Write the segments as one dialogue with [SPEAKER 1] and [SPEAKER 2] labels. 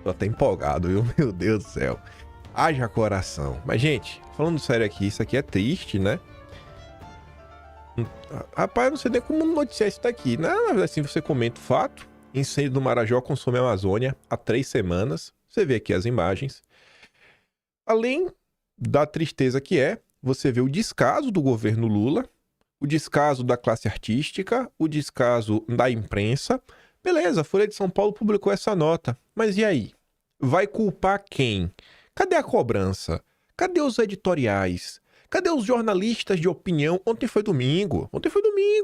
[SPEAKER 1] Tô até empolgado, viu? Meu Deus do céu. Haja coração. Mas, gente, falando sério aqui, isso aqui é triste, né? Rapaz, eu não sei nem como noticiar isso daqui. Na verdade, assim, você comenta o fato. Incêndio do Marajó consome a Amazônia há 3 semanas. Você vê aqui as imagens. Além da tristeza que é, você vê o descaso do governo Lula, o descaso da classe artística, o descaso da imprensa. Beleza, a Folha de São Paulo publicou essa nota. Mas e aí? Vai culpar quem? Cadê a cobrança? Cadê os editoriais? Cadê os jornalistas de opinião? Ontem foi domingo,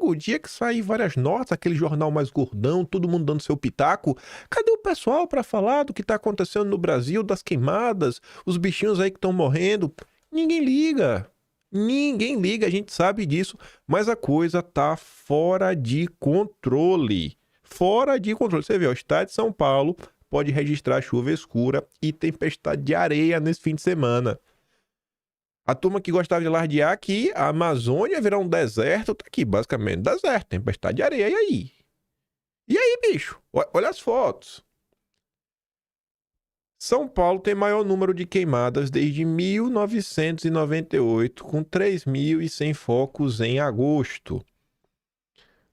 [SPEAKER 1] o dia que saiu várias notas, aquele jornal mais gordão, todo mundo dando seu pitaco. Cadê o pessoal para falar do que tá acontecendo no Brasil, das queimadas, os bichinhos aí que estão morrendo? Ninguém liga. Ninguém liga, a gente sabe disso, mas a coisa tá fora de controle. Fora de controle. Você vê, o estado de São Paulo pode registrar chuva escura e tempestade de areia nesse fim de semana. A turma que gostava de alardear que a Amazônia virar um deserto, tá aqui, basicamente, deserto, tempestade de areia, e aí? E aí, bicho? Olha as fotos. São Paulo tem maior número de queimadas desde 1998, com 3.100 focos em agosto.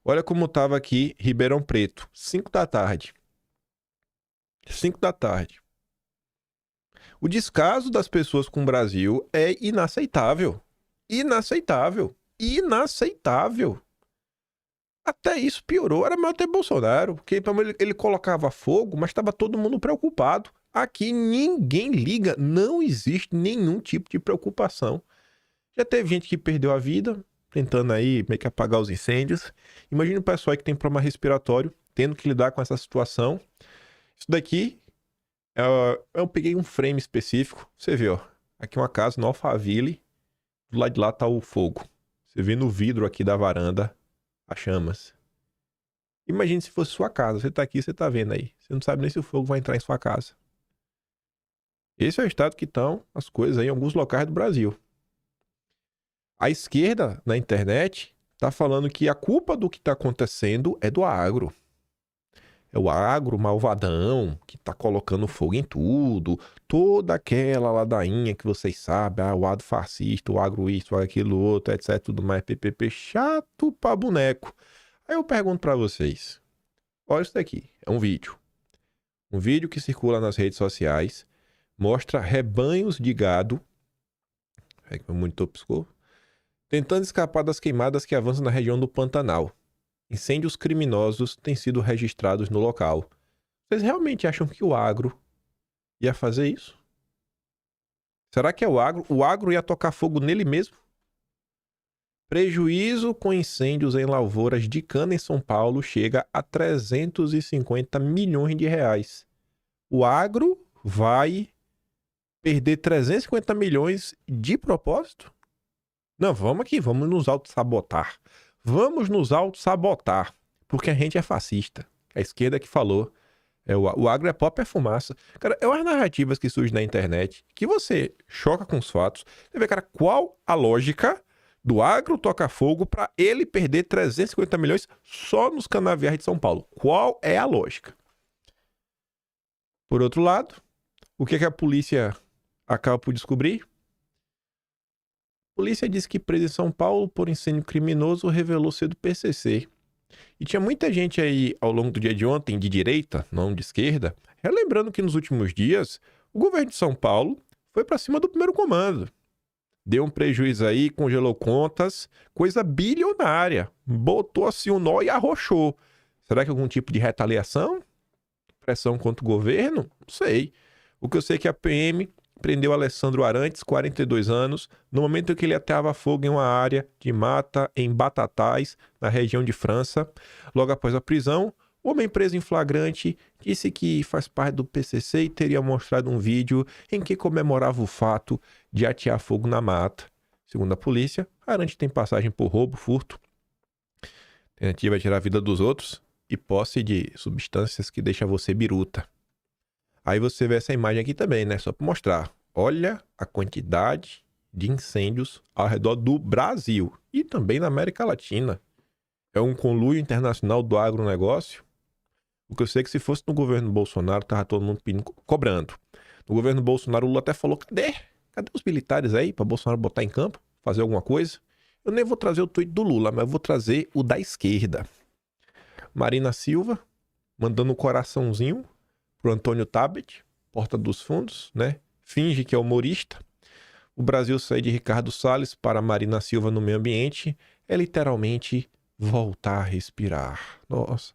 [SPEAKER 1] Olha como estava aqui Ribeirão Preto, 5 da tarde. 5 da tarde. O descaso das pessoas com o Brasil é inaceitável. Inaceitável. Inaceitável. Até isso piorou. Era melhor ter Bolsonaro, porque ele colocava fogo, mas estava todo mundo preocupado. Aqui ninguém liga, não existe nenhum tipo de preocupação. Já teve gente que perdeu a vida, tentando aí meio que apagar os incêndios. Imagina o pessoal aí que tem problema respiratório, tendo que lidar com essa situação. Isso daqui, eu peguei um frame específico. Você vê, ó. Aqui uma casa no Alphaville. Do lado de lá tá o fogo. Você vê no vidro aqui da varanda as chamas. Imagine se fosse sua casa. Você tá aqui, você tá vendo aí. Você não sabe nem se o fogo vai entrar em sua casa. Esse é o estado que estão as coisas aí em alguns locais do Brasil. A esquerda na internet tá falando que a culpa do que tá acontecendo é do agro. É o agro malvadão que tá colocando fogo em tudo. Toda aquela ladainha que vocês sabem. O agro fascista, o agro isso, aquilo outro, etc. Tudo mais. PPP chato pra boneco. Aí eu pergunto pra vocês. Olha isso daqui. É um vídeo. Um vídeo que circula nas redes sociais. Mostra rebanhos de gado. É que meu monitor piscou. Tentando escapar das queimadas que avançam na região do Pantanal. Incêndios criminosos têm sido registrados no local. Vocês realmente acham que o agro ia fazer isso? Será que é o agro? O agro ia tocar fogo nele mesmo? Prejuízo com incêndios em lavouras de cana em São Paulo chega a 350 milhões de reais. O agro vai perder 350 milhões de propósito? Não, vamos aqui, vamos nos auto-sabotar. Vamos nos auto-sabotar, porque a gente é fascista. A esquerda que falou. O agro é pop, é fumaça. Cara, é umas narrativas que surgem na internet que você choca com os fatos. Você vê, cara, qual a lógica do agro tocar fogo para ele perder 350 milhões só nos canaviais de São Paulo? Qual é a lógica? Por outro lado, o que a polícia acaba por descobrir? A polícia disse que preso em São Paulo por incêndio criminoso revelou ser do PCC. E tinha muita gente aí ao longo do dia de ontem, de direita, não de esquerda, relembrando que nos últimos dias o governo de São Paulo foi para cima do primeiro comando. Deu um prejuízo aí, congelou contas, coisa bilionária. Botou assim um nó e arrochou. Será que algum tipo de retaliação? Pressão contra o governo? Não sei. O que eu sei é que a PM prendeu Alessandro Arantes, 42 anos, no momento em que ele ateava fogo em uma área de mata em Batatais, na região de França. Logo após a prisão, o homem preso em flagrante disse que faz parte do PCC e teria mostrado um vídeo em que comemorava o fato de atear fogo na mata. Segundo a polícia, Arantes tem passagem por roubo, furto, tentativa de tirar a vida dos outros e posse de substâncias que deixam você biruta. Aí você vê essa imagem aqui também, né? Só para mostrar. Olha a quantidade de incêndios ao redor do Brasil e também na América Latina. É um conluio internacional do agronegócio. Porque eu sei que se fosse no governo Bolsonaro, tava todo mundo pedindo, cobrando. No governo Bolsonaro, o Lula até falou, cadê os militares aí pra Bolsonaro botar em campo, fazer alguma coisa? Eu nem vou trazer o tweet do Lula, mas eu vou trazer o da esquerda. Marina Silva, mandando um coraçãozinho pro Antônio Tabet, Porta dos Fundos, né? Finge que é humorista. O Brasil sai de Ricardo Salles para Marina Silva no meio ambiente é literalmente voltar a respirar. Nossa,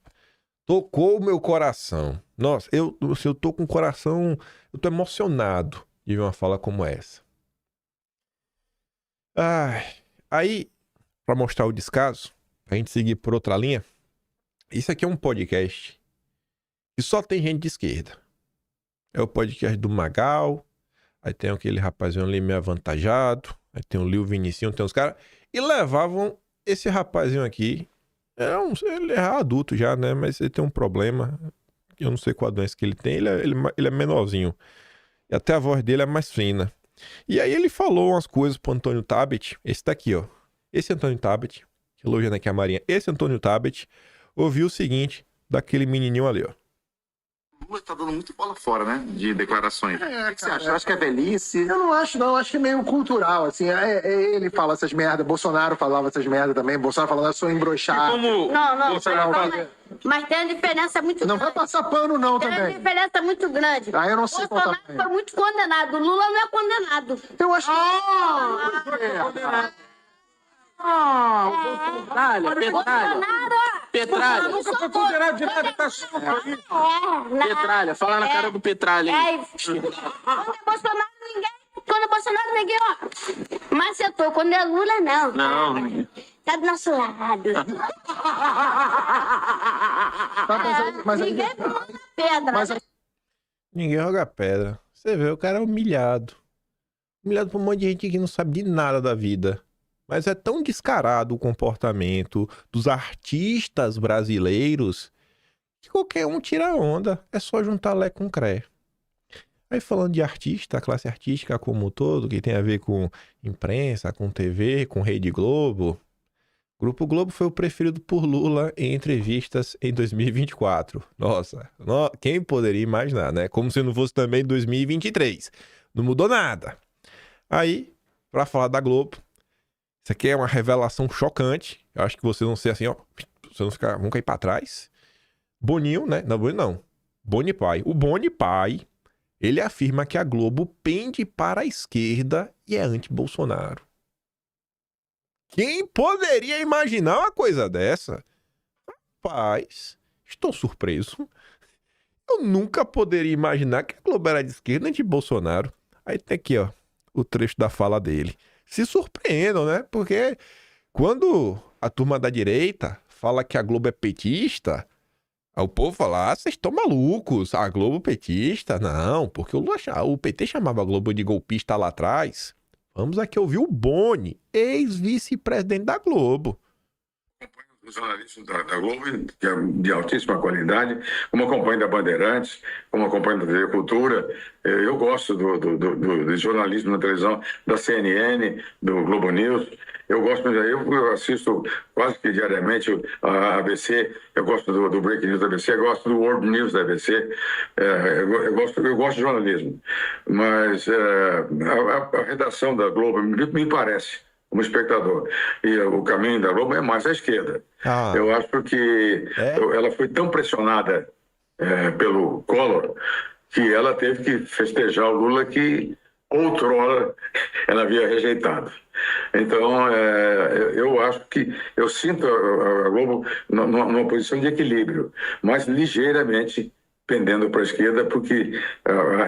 [SPEAKER 1] tocou o meu coração. Nossa, eu tô com o coração, eu tô emocionado de ver uma fala como essa. Aí, para mostrar o descaso, a gente seguir por outra linha, isso aqui é um podcast que só tem gente de esquerda. É o podcast do Magal, aí tem aquele rapazinho ali meio avantajado, aí tem o Lil Vinicinho, tem uns caras, e levavam esse rapazinho aqui, ele é adulto já, né, mas ele tem um problema, eu não sei qual a doença que ele tem, ele é menorzinho, e até a voz dele é mais fina. E aí ele falou umas coisas pro Antônio Tabet, esse daqui, ó, esse Antônio Tabet, elogiando aqui a Marinha, esse Antônio Tabet, ouviu o seguinte daquele menininho ali, ó.
[SPEAKER 2] O Lula tá dando muito bola fora, né? De declarações. O que você acha? Você acha que é velhice?
[SPEAKER 3] Eu não acho, não. Acho que é meio cultural, assim. Ele fala essas merdas. Bolsonaro falava essas merdas também. Bolsonaro falava, eu sou embroxado.
[SPEAKER 2] Como
[SPEAKER 4] Não,
[SPEAKER 2] Bolsonaro
[SPEAKER 4] calma. Mas tem uma diferença muito
[SPEAKER 3] Não vai
[SPEAKER 4] grande.
[SPEAKER 3] passar pano, não,
[SPEAKER 4] Tem uma
[SPEAKER 3] também.
[SPEAKER 4] diferença muito grande.
[SPEAKER 3] Ah, eu não sei qual
[SPEAKER 4] Bolsonaro
[SPEAKER 3] tamanho.
[SPEAKER 4] foi muito condenado. Lula não é condenado.
[SPEAKER 3] Eu acho que...
[SPEAKER 2] Petralha.
[SPEAKER 4] Nunca foi condenado de nada, tá solto aí.
[SPEAKER 2] Petralha, fala na cara do Petralha aí.
[SPEAKER 4] Quando é Bolsonaro, ninguém, ó. Macetou. Quando é Lula, não.
[SPEAKER 2] Não.
[SPEAKER 4] Tá do nosso lado.
[SPEAKER 3] mas aí-
[SPEAKER 4] Ninguém pula pedra.
[SPEAKER 3] Mas
[SPEAKER 1] Ninguém joga pedra. Você vê, o cara é humilhado. Humilhado por um monte de gente que não sabe de nada da vida. Mas é tão descarado o comportamento dos artistas brasileiros que qualquer um tira onda. É só juntar Lé com Cré. Aí falando de artista, a classe artística como um todo, que tem a ver com imprensa, com TV, com Rede Globo. Grupo Globo foi o preferido por Lula em entrevistas em 2024. Nossa, quem poderia imaginar, né? Como se não fosse também 2023. Não mudou nada. Aí, pra falar da Globo, isso aqui é uma revelação chocante. Eu acho que vocês vão ser assim, ó. Vocês vão cair pra trás. Boninho, né? Não, Boninho não. Boni Pai. O Boni Pai, ele afirma que a Globo pende para a esquerda e é anti-Bolsonaro. Quem poderia imaginar uma coisa dessa? Rapaz, estou surpreso. Eu nunca poderia imaginar que a Globo era de esquerda nem de Bolsonaro. Aí tem aqui, ó, o trecho da fala dele. Se surpreendam, né? Porque quando a turma da direita fala que a Globo é petista, aí o povo fala, ah, vocês estão malucos, a Globo petista. Não, porque o PT chamava a Globo de golpista lá atrás. Vamos aqui ouvir o Boni, ex-vice-presidente da Globo.
[SPEAKER 5] O jornalismo da Globo, que é de altíssima qualidade, como acompanho da Bandeirantes, como acompanho da TV Cultura. Eu gosto do jornalismo na televisão, da CNN, do Globo News. Eu gosto, eu assisto quase que diariamente a ABC, eu gosto do Breaking News da ABC, eu gosto do World News da ABC, eu gosto de jornalismo. Mas a redação da Globo me parece, como espectador, e o caminho da Globo é mais à esquerda. Eu acho que ela foi tão pressionada pelo Collor que ela teve que festejar o Lula que outrora ela havia rejeitado. Então, eu acho que eu sinto a Globo numa posição de equilíbrio, mas ligeiramente pendendo para a esquerda, porque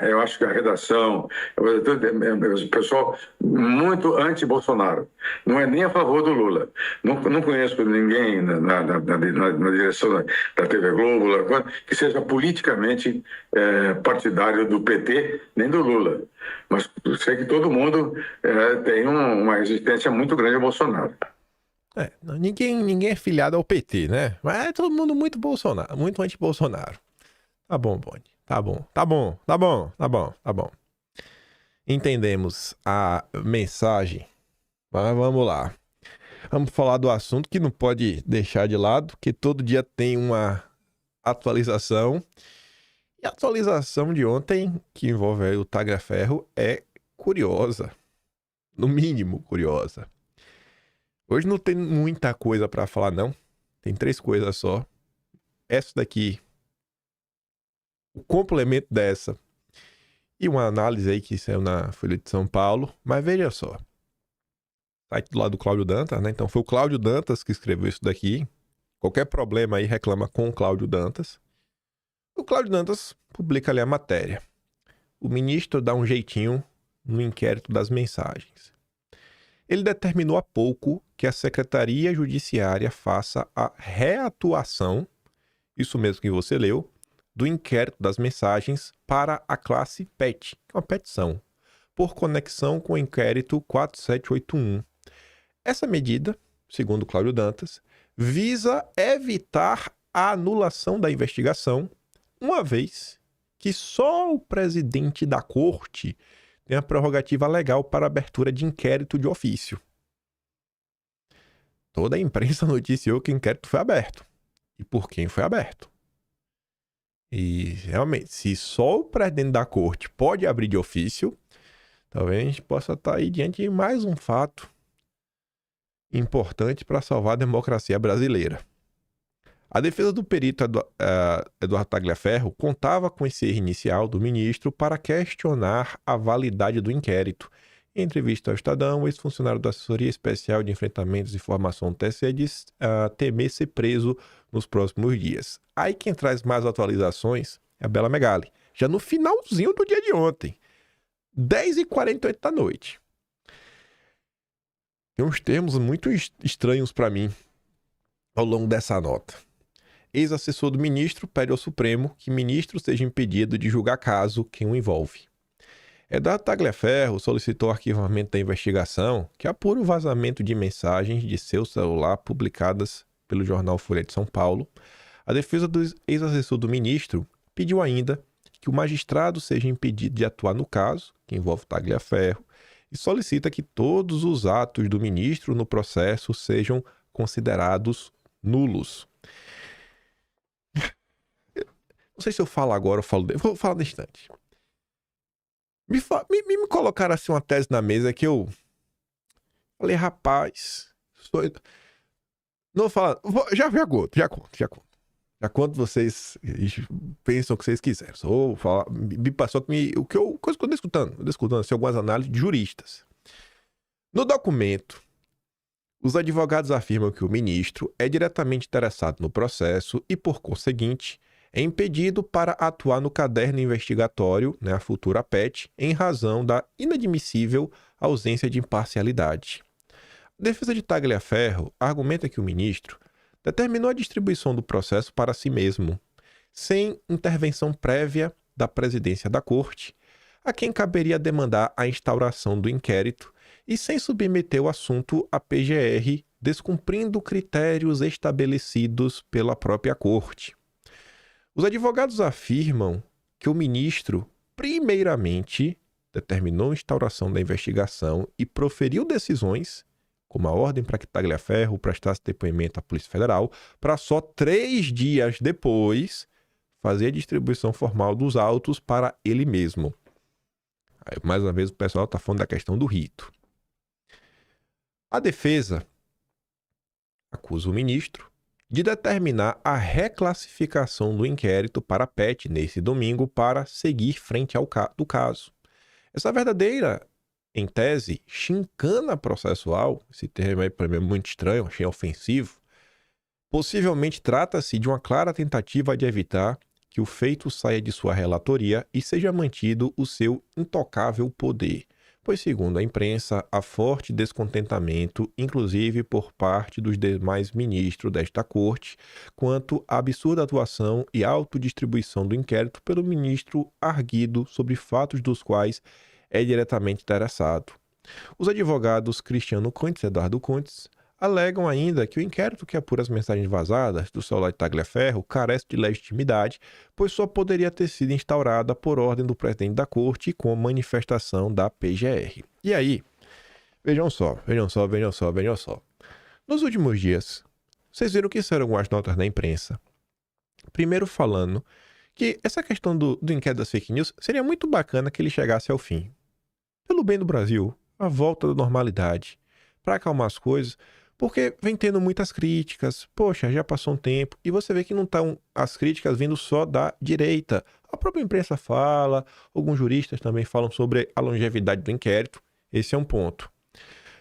[SPEAKER 5] eu acho que a redação, o pessoal muito anti-Bolsonaro, não é nem a favor do Lula. Não conheço ninguém na direção da TV Globo que seja politicamente partidário do PT, nem do Lula. Mas sei que todo mundo tem uma resistência muito grande ao Bolsonaro.
[SPEAKER 1] Ninguém é filiado ao PT, né? Mas é todo mundo muito Bolsonaro, muito anti-Bolsonaro. Tá bom, Boni. Tá bom. Entendemos a mensagem. Mas vamos lá. Vamos falar do assunto que não pode deixar de lado, que todo dia tem uma atualização. E a atualização de ontem, que envolve aí o Tagliaferro, é curiosa. No mínimo, curiosa. Hoje não tem muita coisa para falar, não. Tem 3 coisas só. Essa daqui, o complemento dessa, e uma análise aí que saiu na Folha de São Paulo. Mas veja só. Site do lado do Cláudio Dantas, né? Então foi o Cláudio Dantas que escreveu isso daqui. Qualquer problema aí reclama com o Cláudio Dantas. O Cláudio Dantas publica ali a matéria. O ministro dá um jeitinho no inquérito das mensagens. Ele determinou há pouco que a Secretaria Judiciária faça a reatuação, isso mesmo que você leu, do inquérito das mensagens para a classe PET, que é uma petição, por conexão com o inquérito 4781. Essa medida, segundo Cláudio Dantas, visa evitar a anulação da investigação, uma vez que só o presidente da corte tem a prerrogativa legal para abertura de inquérito de ofício. Toda a imprensa noticiou que o inquérito foi aberto. E por quem foi aberto. E, realmente, se só o presidente da corte pode abrir de ofício, talvez a gente possa estar aí diante de mais um fato importante para salvar a democracia brasileira. A defesa do perito Eduardo Tagliaferro contava com esse erro inicial do ministro para questionar a validade do inquérito. Em entrevista ao Estadão, o ex-funcionário da Assessoria Especial de Enfrentamentos e Informação do TSE diz temer ser preso nos próximos dias. Aí quem traz mais atualizações é a Bela Megali, já no finalzinho do dia de ontem, 10h48 da noite. Tem uns termos muito estranhos para mim ao longo dessa nota. Ex-assessor do ministro pede ao Supremo que ministro seja impedido de julgar caso que o envolve. Eduardo Tagliaferro solicitou o arquivamento da investigação que apura o vazamento de mensagens de seu celular publicadas pelo jornal Folha de São Paulo. A defesa do ex-assessor do ministro pediu ainda que o magistrado seja impedido de atuar no caso, que envolve Tagliaferro, e solicita que todos os atos do ministro no processo sejam considerados nulos. Não sei se eu falo agora ou falo... Vou falar no instante. Me colocaram assim uma tese na mesa que eu falei, rapaz... Não vou falar... Já conto. Já conto, vocês pensam o que vocês quiserem. Só falar, me passou coisa que eu estou escutando assim, algumas análises de juristas. No documento, os advogados afirmam que o ministro é diretamente interessado no processo e, por conseguinte, é impedido para atuar no caderno investigatório, a futura PET, em razão da inadmissível ausência de imparcialidade. A defesa de Tagliaferro argumenta que o ministro determinou a distribuição do processo para si mesmo, sem intervenção prévia da presidência da corte, a quem caberia demandar a instauração do inquérito e sem submeter o assunto à PGR, descumprindo critérios estabelecidos pela própria corte. Os advogados afirmam que o ministro, primeiramente, determinou a instauração da investigação e proferiu decisões, como a ordem para que Tagliaferro prestasse depoimento à Polícia Federal, para só 3 dias depois fazer a distribuição formal dos autos para ele mesmo. Aí, mais uma vez, o pessoal está falando da questão do rito. A defesa acusa o ministro de determinar a reclassificação do inquérito para a PET nesse domingo para seguir frente ao caso. Essa verdadeira, em tese, chincana processual, esse termo aí para mim é muito estranho, achei ofensivo, possivelmente trata-se de uma clara tentativa de evitar que o feito saia de sua relatoria e seja mantido o seu intocável poder, pois, segundo a imprensa, há forte descontentamento, inclusive por parte dos demais ministros desta corte, quanto à absurda atuação e autodistribuição do inquérito pelo ministro arguido sobre fatos dos quais é diretamente interessado. Os advogados Cristiano Contes e Eduardo Contes alegam ainda que o inquérito que apura as mensagens vazadas do celular de Tagliaferro carece de legitimidade, pois só poderia ter sido instaurada por ordem do presidente da corte com manifestação da PGR. E aí, vejam só. Nos últimos dias, vocês viram que saíram algumas notas na imprensa Primeiro falando que essa questão do inquérito das fake news seria muito bacana que ele chegasse ao fim. Pelo bem do Brasil, a volta da normalidade, para acalmar as coisas, porque vem tendo muitas críticas, poxa, já passou um tempo, e você vê que não estão as críticas vindo só da direita. A própria imprensa fala, alguns juristas também falam sobre a longevidade do inquérito, esse é um ponto.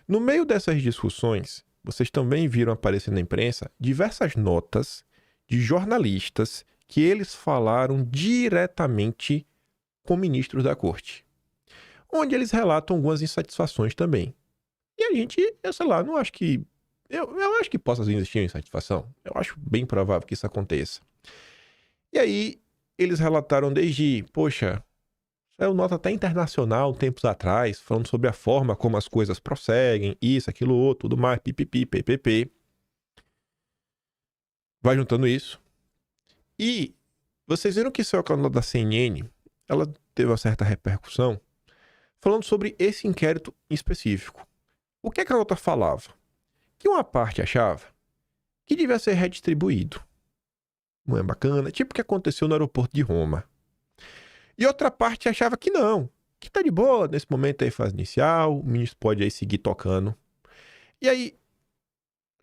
[SPEAKER 1] No meio dessas discussões, vocês também viram aparecer na imprensa diversas notas de jornalistas que eles falaram diretamente com ministros da corte, onde eles relatam algumas insatisfações também. E a gente, eu sei lá, não acho que... Eu acho que possa existir uma insatisfação. Eu acho bem provável que isso aconteça. E aí, eles relataram desde, poxa, saiu nota até internacional tempos atrás, falando sobre a forma como as coisas prosseguem, isso, aquilo, outro, tudo mais, pipipi, ppp. Vai juntando isso. E vocês viram que saiu a nota da CNN, ela teve uma certa repercussão, falando sobre esse inquérito em específico. O que é que a nota falava? Que uma parte achava que devia ser redistribuído. Não é bacana? Tipo o que aconteceu no aeroporto de Roma. E outra parte achava que não, que tá de boa nesse momento aí, fase inicial, o ministro pode aí seguir tocando. E aí,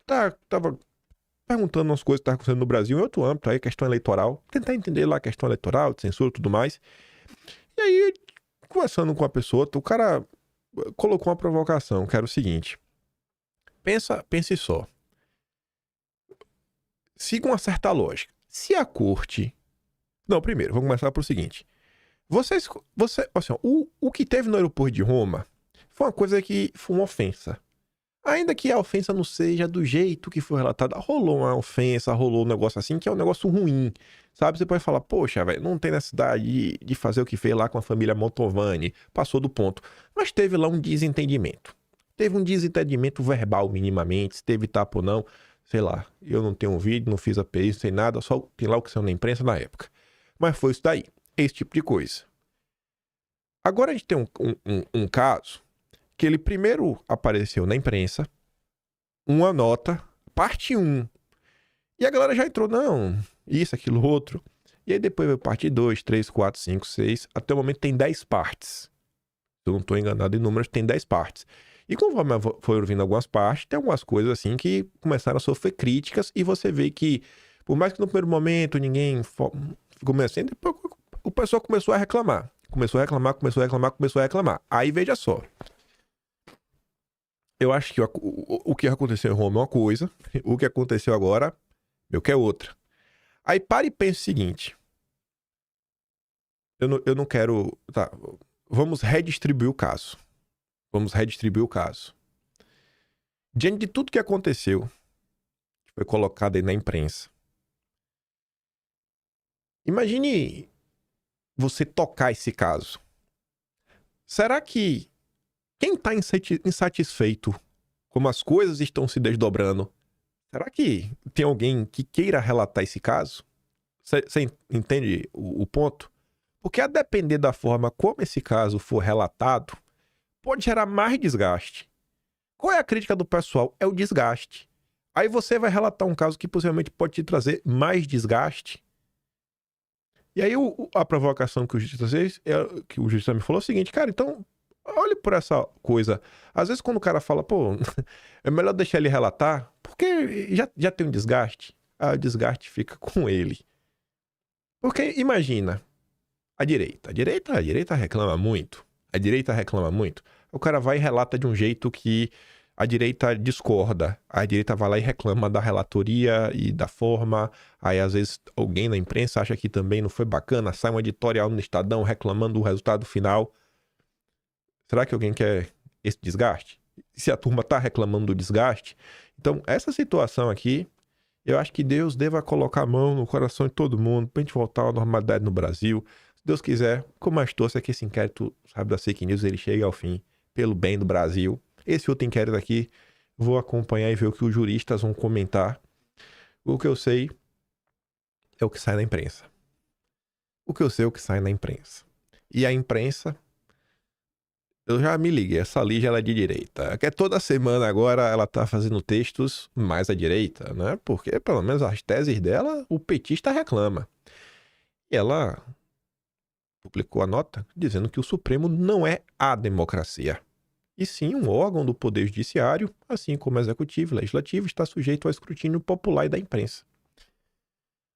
[SPEAKER 1] tava perguntando umas coisas que estavam acontecendo no Brasil em outro âmbito, aí questão eleitoral, tentar entender lá a questão eleitoral, de censura e tudo mais. E aí, conversando com a pessoa, o cara colocou uma provocação, que era o seguinte: pense só. Siga uma certa lógica. Se a corte... Não, primeiro, vamos começar pro seguinte. Assim, o que teve no aeroporto de Roma foi uma coisa que foi uma ofensa. Ainda que a ofensa não seja do jeito que foi relatada, rolou uma ofensa, rolou um negócio assim, que é um negócio ruim, sabe? Você pode falar, poxa, velho, não tem necessidade de fazer o que fez lá com a família Mantovani, passou do ponto. Mas teve lá um desentendimento. Teve um desentendimento verbal minimamente, se teve tapa ou não, sei lá. Eu não tenho um vídeo, não fiz a API, não sei nada, só tem lá o que saiu na imprensa na época. Mas foi isso daí, esse tipo de coisa. Agora a gente tem um caso que ele primeiro apareceu na imprensa, uma nota, parte 1. E a galera já entrou, não, isso, aquilo, outro. E aí depois veio parte 2, 3, 4, 5, 6. Até o momento tem 10 partes. Se eu não estou enganado em números, tem 10 partes. E conforme foi ouvindo algumas partes, tem algumas coisas assim que começaram a sofrer críticas. E você vê que, por mais que no primeiro momento ninguém comecei, depois o pessoal começou a reclamar. Começou a reclamar. Aí veja só. Eu acho que o que aconteceu em Roma é uma coisa, o que aconteceu agora, meu, que é outra. Aí para e pense o seguinte. Eu não quero... Tá, vamos redistribuir o caso. Diante de tudo que aconteceu, que foi colocado aí na imprensa, imagine você tocar esse caso. Será que quem está insatisfeito como as coisas estão se desdobrando, será que tem alguém que queira relatar esse caso? Você entende o ponto? Porque a depender da forma como esse caso for relatado, pode gerar mais desgaste. Qual é a crítica do pessoal? É o desgaste. Aí você vai relatar um caso que possivelmente pode te trazer mais desgaste. E aí a provocação que o juiz fez, que o juiz me falou é o seguinte, cara, então olhe por essa coisa. Às vezes quando o cara fala, pô, é melhor deixar ele relatar, porque já tem um desgaste. O desgaste fica com ele. Porque imagina, a direita reclama muito. O cara vai e relata de um jeito que a direita discorda. A direita vai lá e reclama da relatoria e da forma. Aí, às vezes, alguém na imprensa acha que também não foi bacana. Sai um editorial no Estadão reclamando do resultado final. Será que alguém quer esse desgaste? Se a turma tá reclamando do desgaste. Então, essa situação aqui, eu acho que Deus deva colocar a mão no coração de todo mundo pra gente voltar à normalidade no Brasil. Se Deus quiser, com mais torça que esse inquérito, sabe, da fake news, ele chegue ao fim, pelo bem do Brasil. Esse outro inquérito aqui, vou acompanhar e ver o que os juristas vão comentar. O que eu sei é o que sai na imprensa. E a imprensa, Eu já me liguei, essa Lígia ela é de direita. Que toda semana agora ela tá fazendo textos mais à direita, né? Porque pelo menos as teses dela o petista reclama. E ela publicou a nota dizendo que o Supremo não é a democracia, e sim um órgão do Poder Judiciário, assim como o Executivo e Legislativo, está sujeito ao escrutínio popular e da imprensa.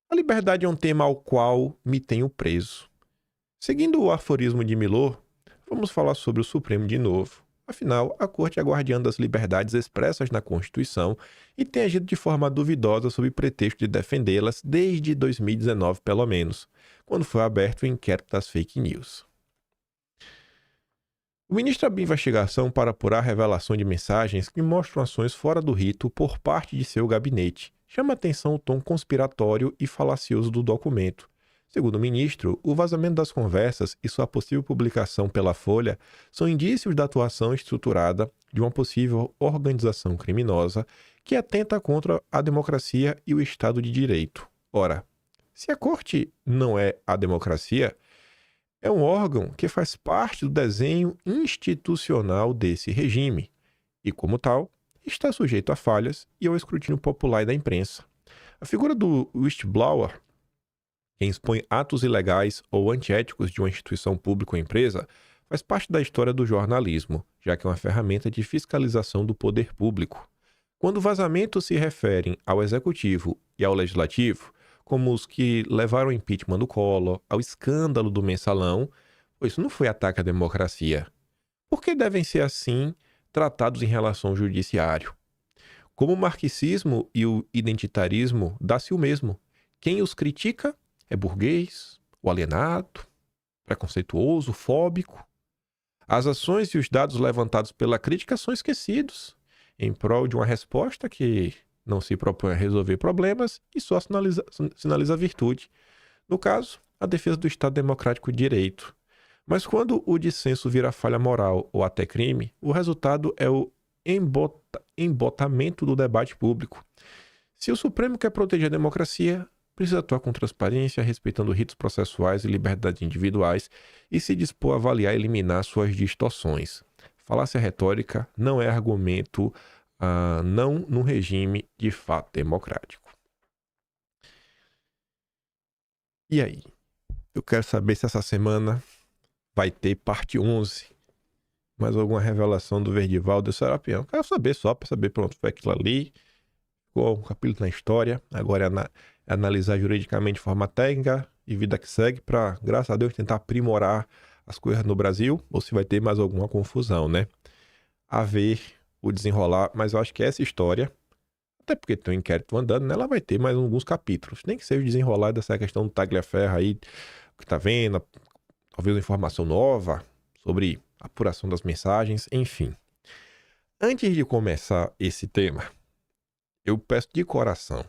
[SPEAKER 1] A liberdade é um tema ao qual me tenho preso. Seguindo o aforismo de Milor, vamos falar sobre o Supremo de novo. Afinal, a Corte é guardiã das liberdades expressas na Constituição e tem agido de forma duvidosa sob pretexto de defendê-las desde 2019, pelo menos, quando foi aberto o inquérito das fake news. O ministro abriu investigação para apurar a revelação de mensagens que mostram ações fora do rito por parte de seu gabinete. Chama atenção o tom conspiratório e falacioso do documento. Segundo o ministro, o vazamento das conversas e sua possível publicação pela Folha são indícios da atuação estruturada de uma possível organização criminosa que atenta contra a democracia e o Estado de Direito. Ora, se a Corte não é a democracia, é um órgão que faz parte do desenho institucional desse regime e, como tal, está sujeito a falhas e ao escrutínio popular e da imprensa. A figura do whistleblower, quem expõe atos ilegais ou antiéticos de uma instituição pública ou empresa, faz parte da história do jornalismo, já que é uma ferramenta de fiscalização do poder público. Quando vazamentos se referem ao executivo e ao legislativo, como os que levaram ao impeachment do Collor, ao escândalo do mensalão, isso não foi ataque à democracia. Por que devem ser assim tratados em relação ao judiciário? Como o marxismo e o identitarismo dá-se o mesmo. Quem os critica é burguês, o alienado, preconceituoso, fóbico. As ações e os dados levantados pela crítica são esquecidos, em prol de uma resposta que não se propõe a resolver problemas e só sinaliza virtude. No caso, a defesa do Estado Democrático de Direito. Mas quando o dissenso vira falha moral ou até crime, o resultado é o embotamento do debate público. Se o Supremo quer proteger a democracia, precisa atuar com transparência, respeitando ritos processuais e liberdades individuais e se dispor a avaliar e eliminar suas distorções. Falácia retórica não é argumento, não num regime de fato democrático. E aí? Eu quero saber se essa semana vai ter parte 11. Mais alguma revelação do Verdivaldo e do Serapião. Quero saber só para saber, pronto, foi aquilo ali. Ficou um capítulo na história. Agora é analisar juridicamente de forma técnica e vida que segue para, graças a Deus, tentar aprimorar as coisas no Brasil. Ou se vai ter mais alguma confusão, né? A ver o desenrolar. Mas eu acho que essa história, até porque tem um inquérito andando, né, ela vai ter mais alguns capítulos. Nem que seja o desenrolar dessa questão do Tagliaferro aí, que tá vendo, talvez uma informação nova sobre a apuração das mensagens, enfim. Antes de começar esse tema, eu peço de coração,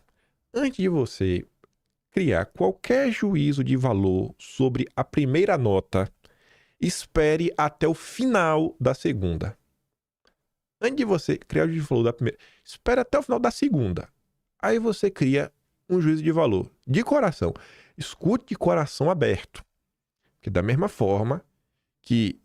[SPEAKER 1] antes de você criar qualquer juízo de valor sobre a primeira nota, espere até o final da segunda. Antes de você criar o juízo de valor da primeira, espere até o final da segunda. Aí você cria um juízo de valor. De coração. Escute de coração aberto. Que da mesma forma que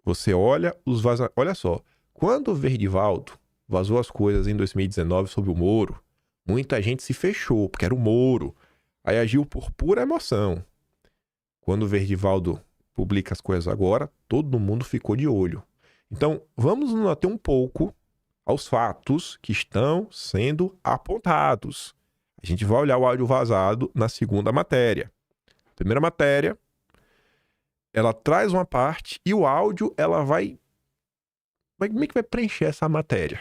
[SPEAKER 1] você olha os vazamentos. Olha só, quando o Verdivaldo vazou as coisas em 2019 sobre o Moro, muita gente se fechou, porque era o Moro. Aí agiu por pura emoção. Quando o Verdivaldo publica as coisas agora, todo mundo ficou de olho. Então, vamos nos ater um pouco aos fatos que estão sendo apontados. A gente vai olhar o áudio vazado na segunda matéria. A primeira matéria, ela traz uma parte e o áudio, ela vai meio que vai preencher essa matéria.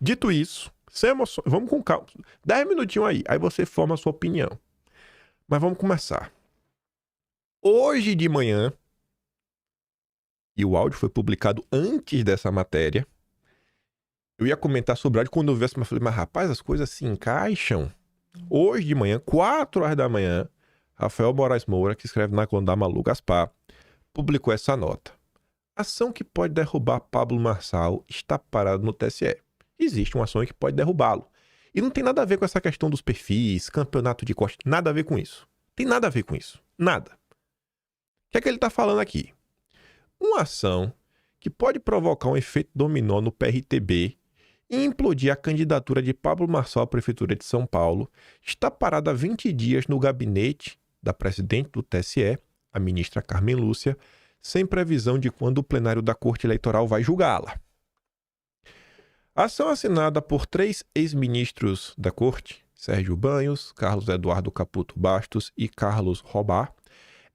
[SPEAKER 1] Dito isso, sem emoção, vamos com calma. 10 minutinhos aí você forma a sua opinião. Mas vamos começar. Hoje de manhã, e o áudio foi publicado antes dessa matéria, eu ia comentar sobre o áudio quando eu vi essa, mas falei, mas rapaz, as coisas se encaixam. Hoje de manhã, 4 horas da manhã, Rafael Moraes Moura, que escreve na coluna da Malu Gaspar, publicou essa nota. Ação que pode derrubar Pablo Marçal está parada no TSE. Existe uma ação que pode derrubá-lo. E não tem nada a ver com essa questão dos perfis, campeonato de corte, nada a ver com isso. Tem nada a ver com isso. Nada. O que é que ele está falando aqui? Uma ação que pode provocar um efeito dominó no PRTB e implodir a candidatura de Pablo Marçal à Prefeitura de São Paulo, está parada há 20 dias no gabinete da presidente do TSE, a ministra Carmen Lúcia, sem previsão de quando o plenário da Corte Eleitoral vai julgá-la. A ação assinada por 3 ex-ministros da Corte, Sérgio Banhos, Carlos Eduardo Caputo Bastos e Carlos Robá,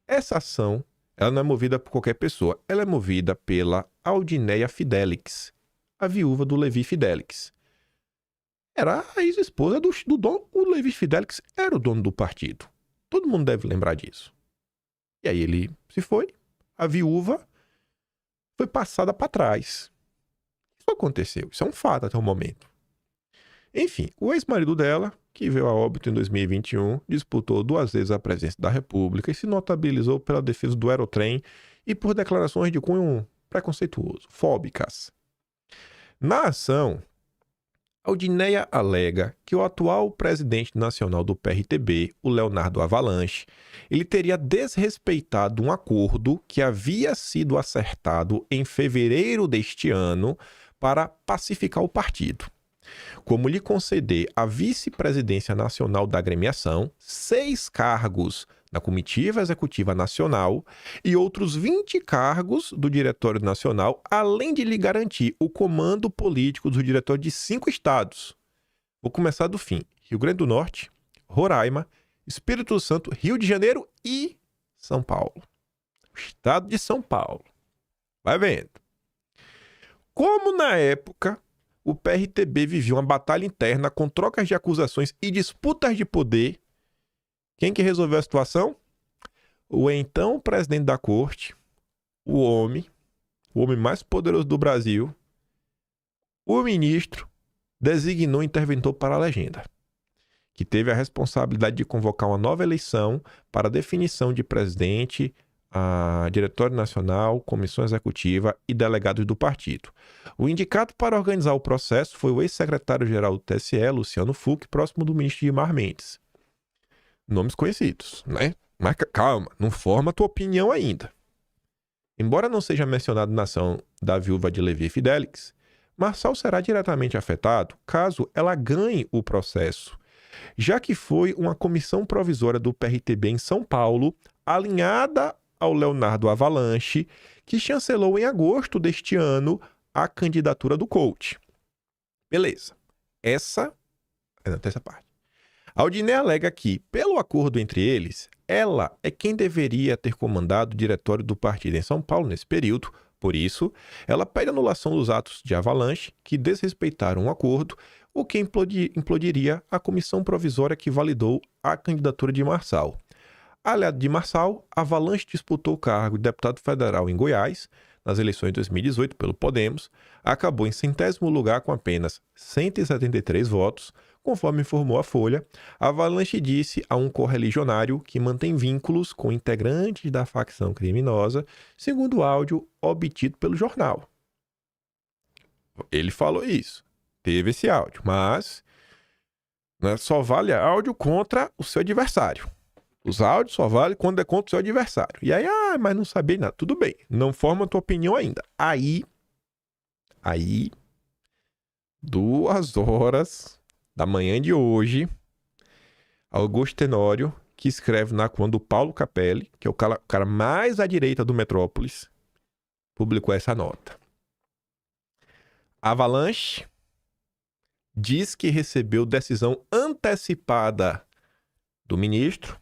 [SPEAKER 1] essa ação ela não é movida por qualquer pessoa, ela é movida pela Audineia Fidelix, a viúva do Levi Fidelix. Era a ex-esposa do dono. O Levi Fidelix era o dono do partido. Todo mundo deve lembrar disso. E aí ele se foi, a viúva foi passada para trás. Isso aconteceu, isso é um fato até o momento. Enfim, o ex-marido dela, que veio a óbito em 2021, disputou 2 vezes a presidência da República e se notabilizou pela defesa do aerotrem e por declarações de cunho preconceituoso, fóbicas. Na ação, Audineia alega que o atual presidente nacional do PRTB, o Leonardo Avalanche, ele teria desrespeitado um acordo que havia sido acertado em fevereiro deste ano para pacificar o partido, como lhe conceder a vice-presidência nacional da agremiação, 6 cargos na Comitiva Executiva Nacional e outros 20 cargos do Diretório Nacional, além de lhe garantir o comando político do diretório de 5 estados. Vou começar do fim. Rio Grande do Norte, Roraima, Espírito Santo, Rio de Janeiro e São Paulo. O estado de São Paulo. Vai vendo. Como na época o PRTB vivia uma batalha interna com trocas de acusações e disputas de poder, quem que resolveu a situação? O então presidente da corte, o homem mais poderoso do Brasil, o ministro, designou interventor para a legenda, que teve a responsabilidade de convocar uma nova eleição para a definição de presidente, a Diretório Nacional, Comissão Executiva e delegados do partido. O indicado para organizar o processo foi o ex-secretário-geral do TSE, Luciano Huck, próximo do ministro Gilmar Mendes. Nomes conhecidos, né? Mas calma, não forma a tua opinião ainda. Embora não seja mencionado na ação da viúva de Levi Fidelix, Marçal será diretamente afetado caso ela ganhe o processo, já que foi uma comissão provisória do PRTB em São Paulo, alinhada ao Leonardo Avalanche, que chancelou em agosto deste ano a candidatura do coach. Beleza. Essa parte. A Audineia alega que, pelo acordo entre eles, ela é quem deveria ter comandado o diretório do partido em São Paulo nesse período. Por isso, ela pede anulação dos atos de Avalanche que desrespeitaram o acordo, o que implodiria a comissão provisória que validou a candidatura de Marçal. Aliado de Marçal, Avalanche disputou o cargo de deputado federal em Goiás, nas eleições de 2018 pelo Podemos, acabou em 100º lugar com apenas 173 votos. Conforme informou a Folha, Avalanche disse a um correligionário que mantém vínculos com integrantes da facção criminosa, segundo o áudio obtido pelo jornal. Ele falou isso, teve esse áudio, mas só vale áudio contra o seu adversário. Os áudios só valem quando é contra o seu adversário. E aí, mas não sabia nada. Tudo bem, não forma a tua opinião ainda. Aí, 2h da manhã de hoje, Augusto Tenório, que escreve na coluna do Paulo Capelli, que é o cara mais à direita do Metrópolis, publicou essa nota. Avalanche diz que recebeu decisão antecipada do ministro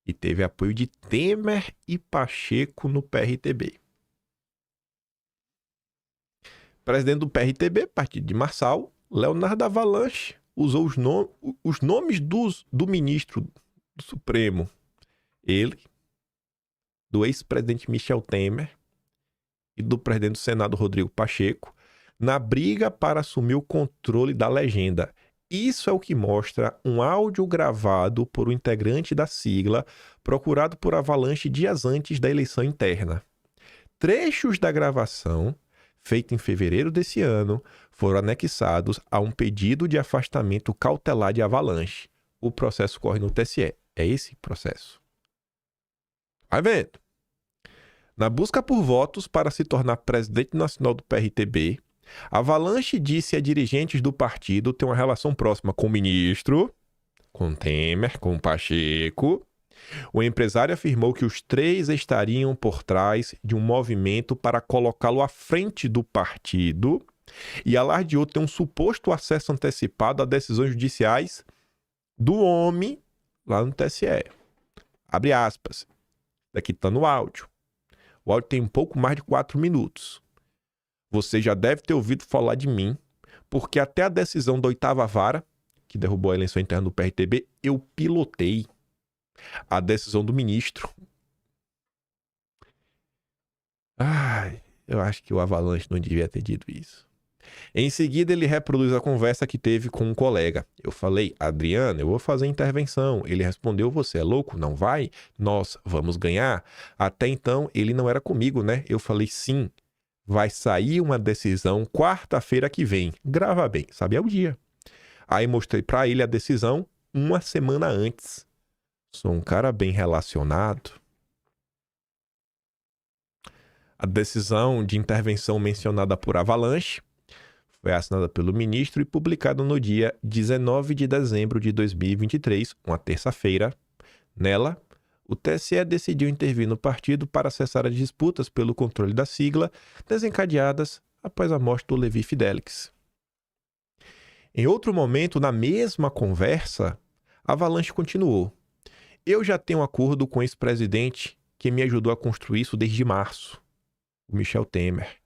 [SPEAKER 1] e teve apoio de Temer e Pacheco no PRTB. Presidente do PRTB, partido de Marçal, Leonardo Avalanche, usou os nomes do ministro do Supremo, ele, do ex-presidente Michel Temer e do presidente do Senado Rodrigo Pacheco, na briga para assumir o controle da legenda. Isso é o que mostra um áudio gravado por um integrante da sigla, procurado por Avalanche dias antes da eleição interna. Trechos da gravação, feita em fevereiro desse ano, foram anexados a um pedido de afastamento cautelar de Avalanche. O processo corre no TSE. É esse processo. Vai vendo. Na busca por votos para se tornar presidente nacional do PRTB, Avalanche disse a dirigentes do partido ter uma relação próxima com o ministro, com Temer, com Pacheco. O empresário afirmou que os três estariam por trás de um movimento para colocá-lo à frente do partido e alardeou ter um suposto acesso antecipado a decisões judiciais do homem lá no TSE. Abre aspas. Daqui está no áudio. O áudio tem um pouco mais de 4 minutos. Você já deve ter ouvido falar de mim, porque até a decisão da 8ª vara, que derrubou a eleição interna do PRTB, eu pilotei. A decisão do ministro. Ai, eu acho que o Avalanche não devia ter dito isso. Em seguida, ele reproduz a conversa que teve com um colega. Eu falei, Adriano, eu vou fazer intervenção. Ele respondeu, você é louco? Não vai? Nós vamos ganhar? Até então, ele não era comigo, né? Eu falei, sim. Vai sair uma decisão quarta-feira que vem. Grava bem, sabe? É o dia. Aí mostrei pra ele a decisão uma semana antes. Sou um cara bem relacionado. A decisão de intervenção mencionada por Avalanche foi assinada pelo ministro e publicada no dia 19 de dezembro de 2023, uma terça-feira. Nela, o TSE decidiu intervir no partido para cessar as disputas pelo controle da sigla, desencadeadas após a morte do Levi Fidelix. Em outro momento, na mesma conversa, Avalanche continuou. Eu já tenho um acordo com o ex-presidente que me ajudou a construir isso desde março, o Michel Temer,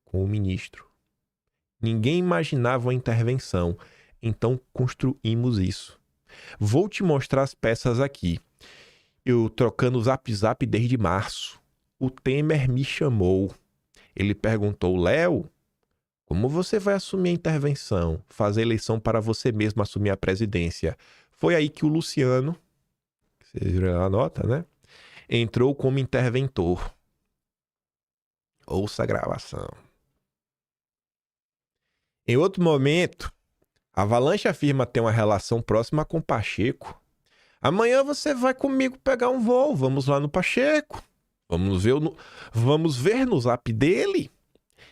[SPEAKER 1] com o ministro. Ninguém imaginava uma intervenção, então construímos isso. Vou te mostrar as peças aqui. Eu trocando o zap desde março. O Temer me chamou. Ele perguntou, Léo, como você vai assumir a intervenção? Fazer eleição para você mesmo assumir a presidência? Foi aí que o Luciano, vocês viram a nota, né? Entrou como interventor. Ouça a gravação. Em outro momento, Avalanche afirma ter uma relação próxima com Pacheco. Amanhã você vai comigo pegar um voo. Vamos lá no Pacheco. Vamos ver no zap dele.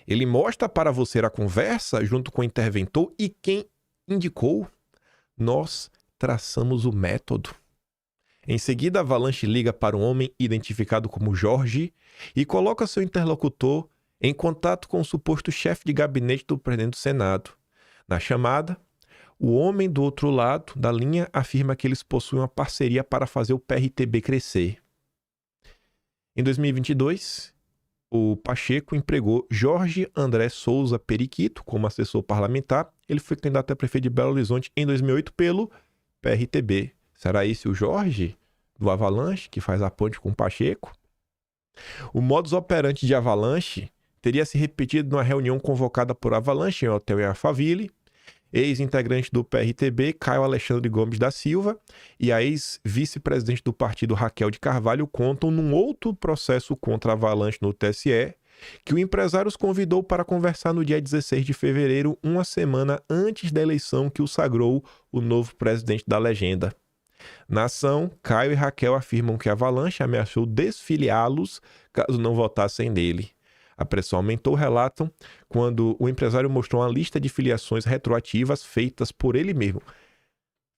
[SPEAKER 1] Ele mostra para você a conversa junto com o interventor e quem indicou. Nós traçamos o método. Em seguida, Avalanche liga para um homem identificado como Jorge e coloca seu interlocutor em contato com o suposto chefe de gabinete do presidente do Senado. Na chamada, o homem do outro lado da linha afirma que eles possuem uma parceria para fazer o PRTB crescer. Em 2022, o Pacheco empregou Jorge André Souza Periquito como assessor parlamentar. Ele foi candidato a prefeito de Belo Horizonte em 2008 pelo PRTB. Será esse o Jorge do Avalanche que faz a ponte com o Pacheco? O modus operandi de Avalanche teria se repetido numa reunião convocada por Avalanche em hotel em Alphaville. Ex-integrante do PRTB, Caio Alexandre Gomes da Silva, e a ex-vice-presidente do partido, Raquel de Carvalho, contam num outro processo contra a Avalanche no TSE, que o empresário os convidou para conversar no dia 16 de fevereiro, uma semana antes da eleição que o sagrou o novo presidente da legenda. Na ação, Caio e Raquel afirmam que a Avalanche ameaçou desfiliá-los caso não votassem nele. A pressão aumentou, relatam, quando o empresário mostrou uma lista de filiações retroativas feitas por ele mesmo.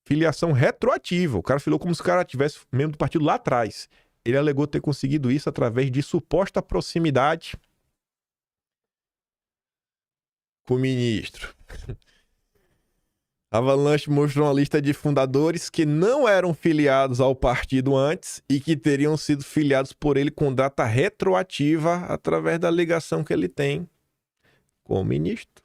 [SPEAKER 1] Filiação retroativa. O cara filiou como se o cara tivesse membro do partido lá atrás. Ele alegou ter conseguido isso através de suposta proximidade com o ministro. Avalanche mostrou uma lista de fundadores que não eram filiados ao partido antes e que teriam sido filiados por ele com data retroativa através da ligação que ele tem com o ministro.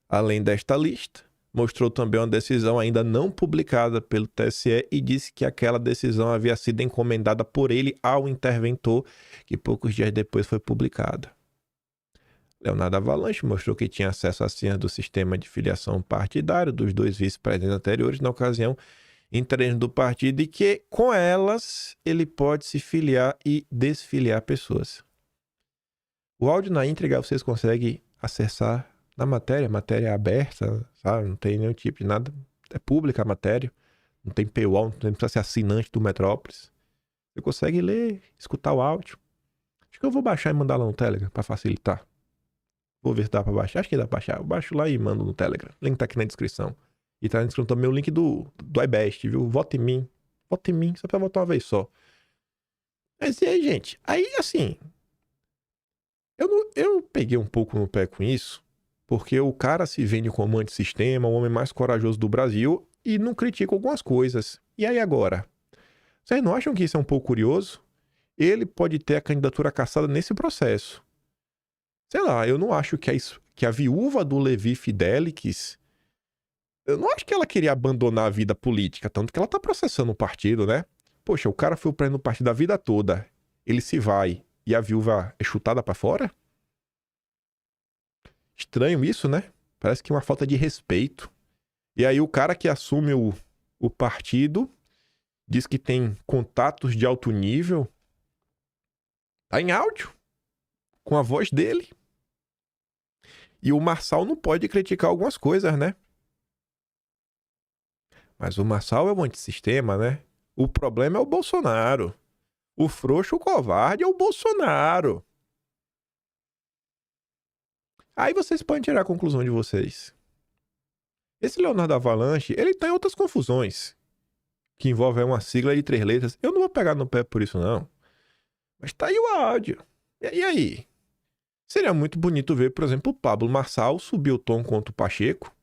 [SPEAKER 1] Além desta lista, mostrou também uma decisão ainda não publicada pelo TSE e disse que aquela decisão havia sido encomendada por ele ao interventor, que poucos dias depois foi publicada. Leonardo Avalanche mostrou que tinha acesso às senhas do sistema de filiação partidário dos dois vice-presidentes anteriores, na ocasião, integrantes do partido, e que, com elas, ele pode se filiar e desfiliar pessoas. O áudio na íntegra vocês conseguem acessar na matéria. A matéria é aberta, sabe? Não tem nenhum tipo de nada. É pública a matéria. Não tem paywall, não precisa ser assinante do Metrópolis. Você consegue ler, escutar o áudio. Acho que eu vou baixar e mandar lá no Telegram pra facilitar. Vou ver se dá pra baixar. Acho que dá pra baixar. Eu baixo lá e mando no Telegram. O link tá aqui na descrição. E tá na descrição também o link do iBest, viu? Vote em mim. Vote em mim. Só pra votar uma vez só. Mas e aí, gente? Aí, assim... Eu peguei um pouco no pé com isso. Porque o cara se vende como antissistema, o homem mais corajoso do Brasil. E não critica algumas coisas. E aí agora? Vocês não acham que isso é um pouco curioso? Ele pode ter a candidatura cassada nesse processo. Sei lá, eu não acho que a viúva do Levi Fidelix... Eu não acho que ela queria abandonar a vida política, tanto que ela tá processando o partido, né? Poxa, o cara foi preso no partido a vida toda. Ele se vai e a viúva é chutada pra fora? Estranho isso, né? Parece que é uma falta de respeito. E aí o cara que assume o partido diz que tem contatos de alto nível. Tá em áudio. Com a voz dele. E o Marçal não pode criticar algumas coisas, né? Mas o Marçal é um antissistema, né? O problema é o Bolsonaro. O frouxo, o covarde é o Bolsonaro. Aí vocês podem tirar a conclusão de vocês. Esse Leonardo Avalanche, ele tá em outras confusões. Que envolvem uma sigla de 3 letras. Eu não vou pegar no pé por isso, não. Mas tá aí o áudio. E aí? Seria muito bonito ver, por exemplo, o Pablo Marçal subir o tom contra o Pacheco.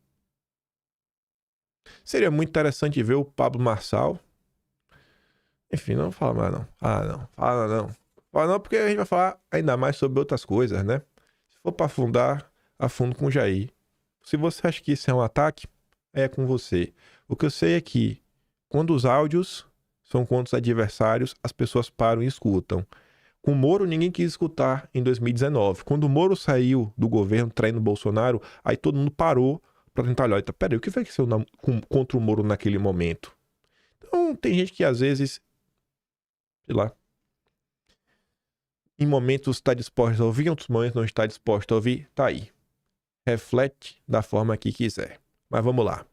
[SPEAKER 1] Seria muito interessante ver o Pablo Marçal. Enfim, não fala mais não. Fala não, porque a gente vai falar ainda mais sobre outras coisas, né? Se for pra afundar, afundo com o Jair. Se você acha que isso é um ataque, é com você. O que eu sei é que, quando os áudios são contra os adversários, as pessoas param e escutam. Com o Moro, ninguém quis escutar em 2019. Quando o Moro saiu do governo traindo o Bolsonaro, aí todo mundo parou pra tentar olhar. Então, peraí, o que foi que saiu contra o Moro naquele momento? Então, tem gente que às vezes, sei lá, em momentos está disposto a ouvir, em outros momentos não está disposto a ouvir. Tá aí. Reflete da forma que quiser. Mas vamos lá.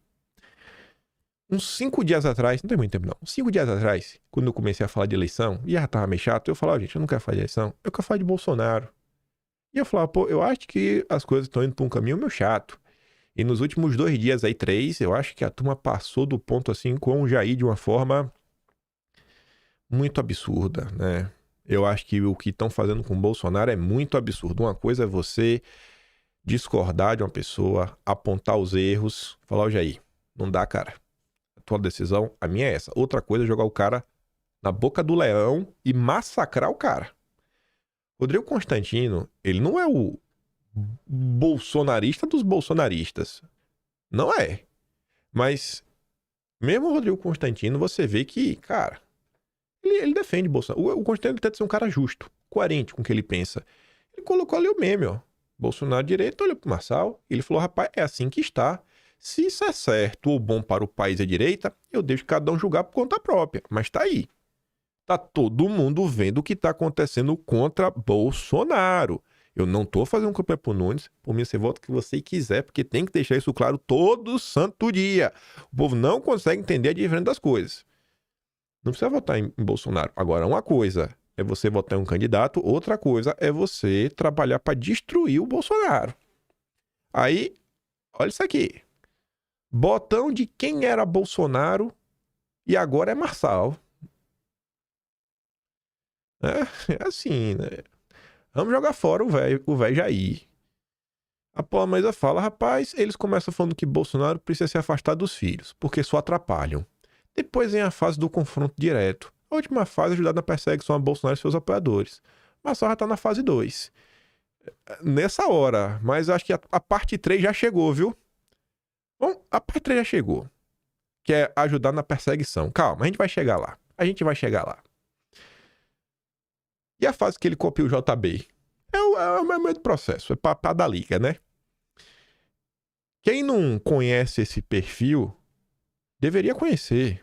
[SPEAKER 1] Uns 5 dias atrás, não tem muito tempo não, 5 dias atrás, quando eu comecei a falar de eleição, e já tava meio chato, eu falava, gente, eu não quero falar de eleição, eu quero falar de Bolsonaro. E eu falava, pô, eu acho que as coisas estão indo pra um caminho meio chato. E nos últimos 2 dias aí, 3, eu acho que a turma passou do ponto assim com o Jair de uma forma muito absurda, né? Eu acho que o que estão fazendo com o Bolsonaro é muito absurdo. Uma coisa é você discordar de uma pessoa, apontar os erros, falar, ó, Jair, não dá, cara. A tua decisão, a minha é essa. Outra coisa é jogar o cara na boca do leão e massacrar o cara. Rodrigo Constantino, ele não é o bolsonarista dos bolsonaristas. Não é. Mas, mesmo o Rodrigo Constantino, você vê que, cara, ele defende Bolsonaro. O Constantino tenta ser um cara justo, coerente com o que ele pensa. Ele colocou ali o meme, ó. Bolsonaro direito, olhou pro Marçal, ele falou, rapaz, é assim que está. Se isso é certo ou bom para o país à direita, eu deixo cada um julgar por conta própria. Mas tá aí. Tá todo mundo vendo o que tá acontecendo contra Bolsonaro. Eu não tô fazendo campanha pro Nunes. Por mim, você vota o que você quiser, porque tem que deixar isso claro todo santo dia. O povo não consegue entender a diferença das coisas. Não precisa votar em Bolsonaro. Agora, uma coisa é você votar em um candidato, outra coisa é você trabalhar para destruir o Bolsonaro. Aí, olha isso aqui. Botão de quem era Bolsonaro e agora é Marçal. É assim, né? Vamos jogar fora o velho Jair. A Paula Maísa fala, rapaz, eles começam falando que Bolsonaro precisa se afastar dos filhos, porque só atrapalham. Depois vem a fase do confronto direto. A última fase é ajudar na perseguição a Bolsonaro e seus apoiadores. Marçal já tá na fase 2. Nessa hora, mas acho que a parte 3 já chegou, viu? Bom, a parte 3 já chegou. Que é ajudar na perseguição. Calma, a gente vai chegar lá. E a fase que ele copia o JB? É o mesmo processo. É pra dar liga, né? Quem não conhece esse perfil, deveria conhecer.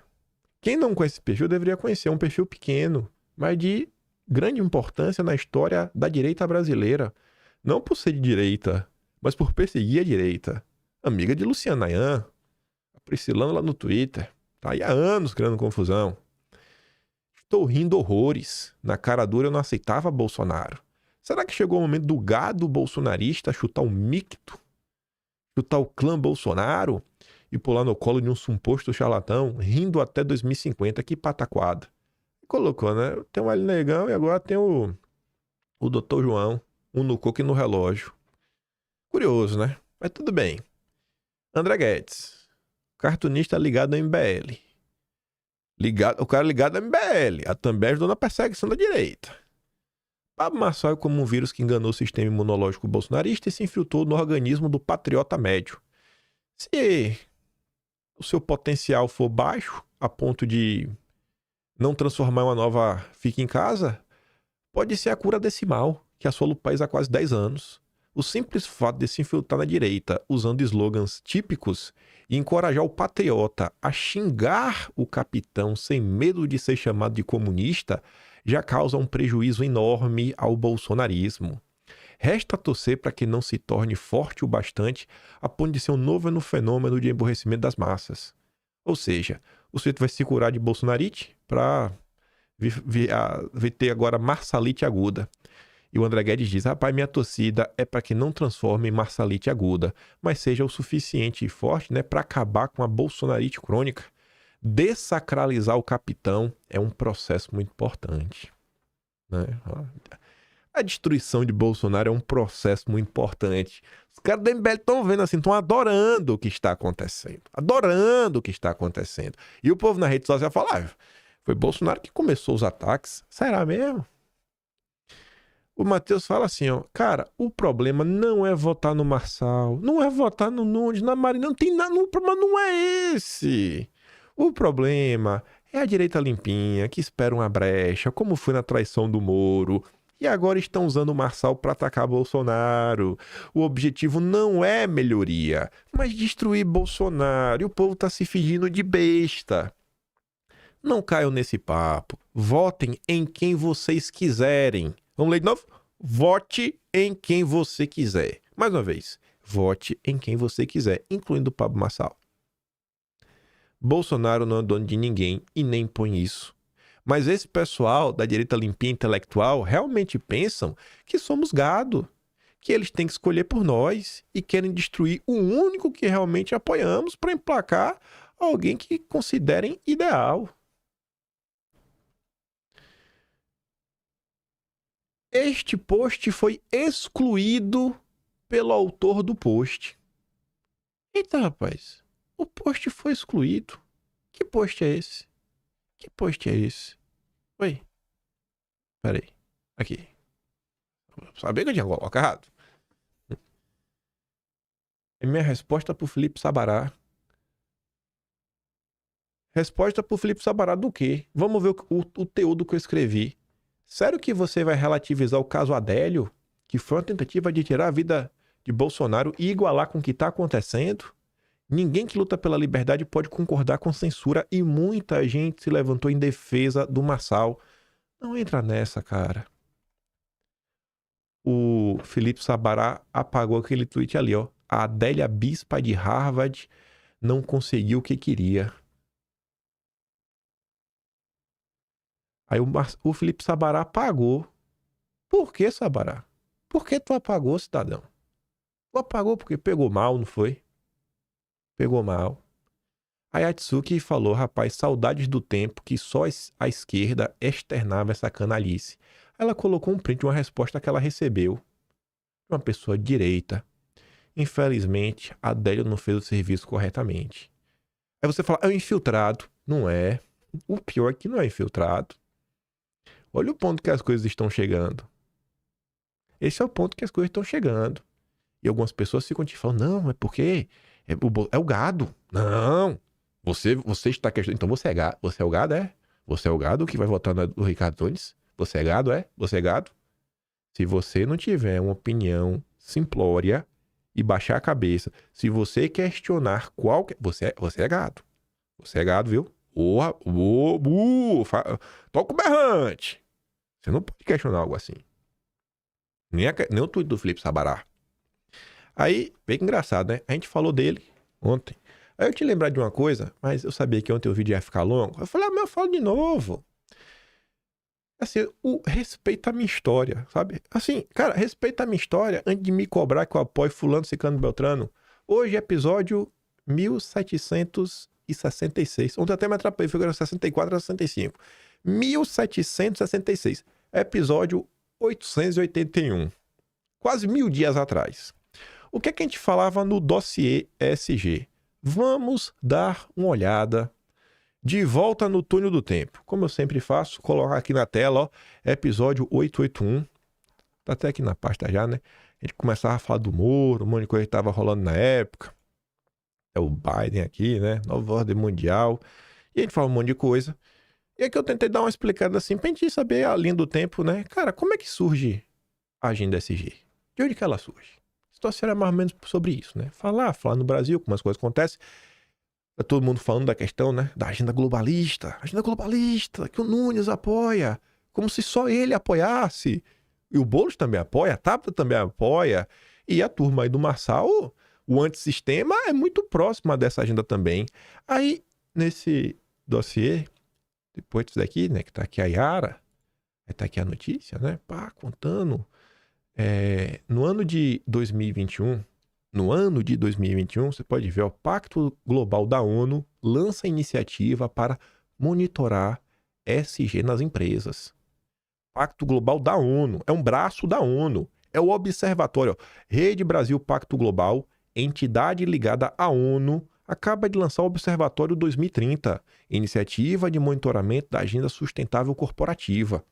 [SPEAKER 1] Quem não conhece esse perfil, deveria conhecer. É um perfil pequeno, mas de grande importância na história da direita brasileira. Não por ser de direita, mas por perseguir a direita. Amiga de Luciana Nayan, Priscilando lá no Twitter. Tá aí há anos criando confusão. Estou rindo horrores. Na cara dura eu não aceitava Bolsonaro. Será que chegou o momento do gado bolsonarista chutar o micto, chutar o clã Bolsonaro e pular no colo de um suposto charlatão, rindo até 2050? Que pataquada. Colocou, né? Tem o Ali Negão e agora tem o Dr. João, um no coco e no relógio. Curioso, né? Mas tudo bem. André Guedes, cartunista ligado ao MBL. O cara ligado ao MBL, a também ajudou na perseguição da direita. Pablo Marçal é como um vírus que enganou o sistema imunológico bolsonarista e se infiltrou no organismo do patriota médio. Se o seu potencial for baixo, a ponto de não transformar uma nova fica em casa, pode ser a cura desse mal que assola o país há quase 10 anos. O simples fato de se infiltrar na direita usando slogans típicos e encorajar o patriota a xingar o capitão sem medo de ser chamado de comunista já causa um prejuízo enorme ao bolsonarismo. Resta torcer para que não se torne forte o bastante a ponto de ser um novo fenômeno de emborrecimento das massas. Ou seja, o sujeito vai se curar de bolsonarite para ter agora marsalite aguda. E o André Guedes diz, rapaz, minha torcida é para que não transforme em marsalite aguda, mas seja o suficiente e forte, né, para acabar com a bolsonarite crônica. Dessacralizar o capitão é um processo muito importante, né? A destruição de Bolsonaro é um processo muito importante. Os caras do MBL estão vendo assim, estão adorando o que está acontecendo. Adorando o que está acontecendo. E o povo na rede social fala, foi Bolsonaro que começou os ataques. Será mesmo? O Matheus fala assim, ó, cara, o problema não é votar no Marçal, não é votar no Nunes, na Marina, não tem nada, o problema não é esse. O problema é a direita limpinha, que espera uma brecha, como foi na traição do Moro, e agora estão usando o Marçal para atacar Bolsonaro. O objetivo não é melhoria, mas destruir Bolsonaro, e o povo tá se fingindo de besta. Não caiam nesse papo, votem em quem vocês quiserem. Vamos ler de novo? Vote em quem você quiser. Mais uma vez, vote em quem você quiser, incluindo o Pablo Marçal. Bolsonaro não é dono de ninguém e nem impõe isso. Mas esse pessoal da direita limpinha intelectual realmente pensam que somos gado, que eles têm que escolher por nós e querem destruir o único que realmente apoiamos para emplacar alguém que considerem ideal. Este post foi excluído pelo autor do post. Eita, rapaz. O post foi excluído. Que post é esse? Que post é esse? Oi. Pera aí. Aqui. Sabia que eu tinha colocado errado? É minha resposta pro Felipe Sabará. Resposta pro Felipe Sabará do quê? Vamos ver o teor do que eu escrevi. Sério que você vai relativizar o caso Adélio, que foi uma tentativa de tirar a vida de Bolsonaro e igualar com o que está acontecendo? Ninguém que luta pela liberdade pode concordar com censura e muita gente se levantou em defesa do Marçal. Não entra nessa, cara. O Felipe Sabará apagou aquele tweet ali, ó. A Adélia Bispa de Harvard não conseguiu o que queria. Aí o Felipe Sabará apagou. Por que, Sabará? Por que tu apagou, cidadão? Tu apagou porque pegou mal, não foi? Pegou mal. Aí a Atsuki falou, rapaz, saudades do tempo que só a esquerda externava essa canalice. Ela colocou um print de uma resposta que ela recebeu de uma pessoa de direita. Infelizmente, a Adélia não fez o serviço corretamente. Aí você fala, é um infiltrado. Não é. O pior é que não é infiltrado. Olha o ponto que as coisas estão chegando. Esse é o ponto que as coisas estão chegando. E algumas pessoas ficam te falando, não, é porque é o gado. Não, você está questionando. Então você é gado. Você é o gado, é? Você é o gado que vai votar no Ricardo Nunes? Você é gado, é? Você é gado? Se você não tiver uma opinião simplória e baixar a cabeça, se você questionar qualquer... Você é gado. Você é gado, viu? Toca o berrante. Você não pode questionar algo assim. Nem o tweet do Felipe Sabará. Aí, bem que engraçado, né? A gente falou dele ontem. Aí eu te lembrar de uma coisa, mas eu sabia que ontem o vídeo ia ficar longo. Eu falei, mas eu falo de novo. Assim, respeita a minha história, sabe? Assim, cara, respeita a minha história antes de me cobrar que eu apoio fulano, ciclano, beltrano. Hoje, episódio 1766. Ontem até me atrapalhei, foi 64 a 65. 1766. Episódio 881. Quase 1000 dias atrás. O que é que a gente falava no dossiê ESG? Vamos dar uma olhada de volta no túnel do tempo. Como eu sempre faço, colocar aqui na tela, ó, episódio 881. Tá até aqui na pasta já, né? A gente começava a falar do Moro, um monte de coisa que tava rolando na época. É o Biden aqui, né? Nova ordem mundial. E a gente fala um monte de coisa. E aqui eu tentei dar uma explicada assim, pra gente saber a linha do tempo, né? Cara, como é que surge a agenda SG? De onde que ela surge? A situação era mais ou menos sobre isso, né? Falar no Brasil, como as coisas acontecem. Tá todo mundo falando da questão, né? Da agenda globalista. Agenda globalista, que o Nunes apoia. Como se só ele apoiasse. E o Boulos também apoia, a Tabata também apoia. E a turma aí do Marçal, o antissistema, é muito próxima dessa agenda também. Aí, nesse dossiê, depois disso daqui, né? Que tá aqui a Yara, tá aqui a notícia, né? Pá, contando. No ano de 2021... No ano de 2021, você pode ver, o Pacto Global da ONU lança iniciativa para monitorar ESG nas empresas. Pacto Global da ONU, é um braço da ONU, é o observatório. Rede Brasil Pacto Global, entidade ligada à ONU, acaba de lançar o Observatório 2030, iniciativa de monitoramento da agenda sustentável corporativa.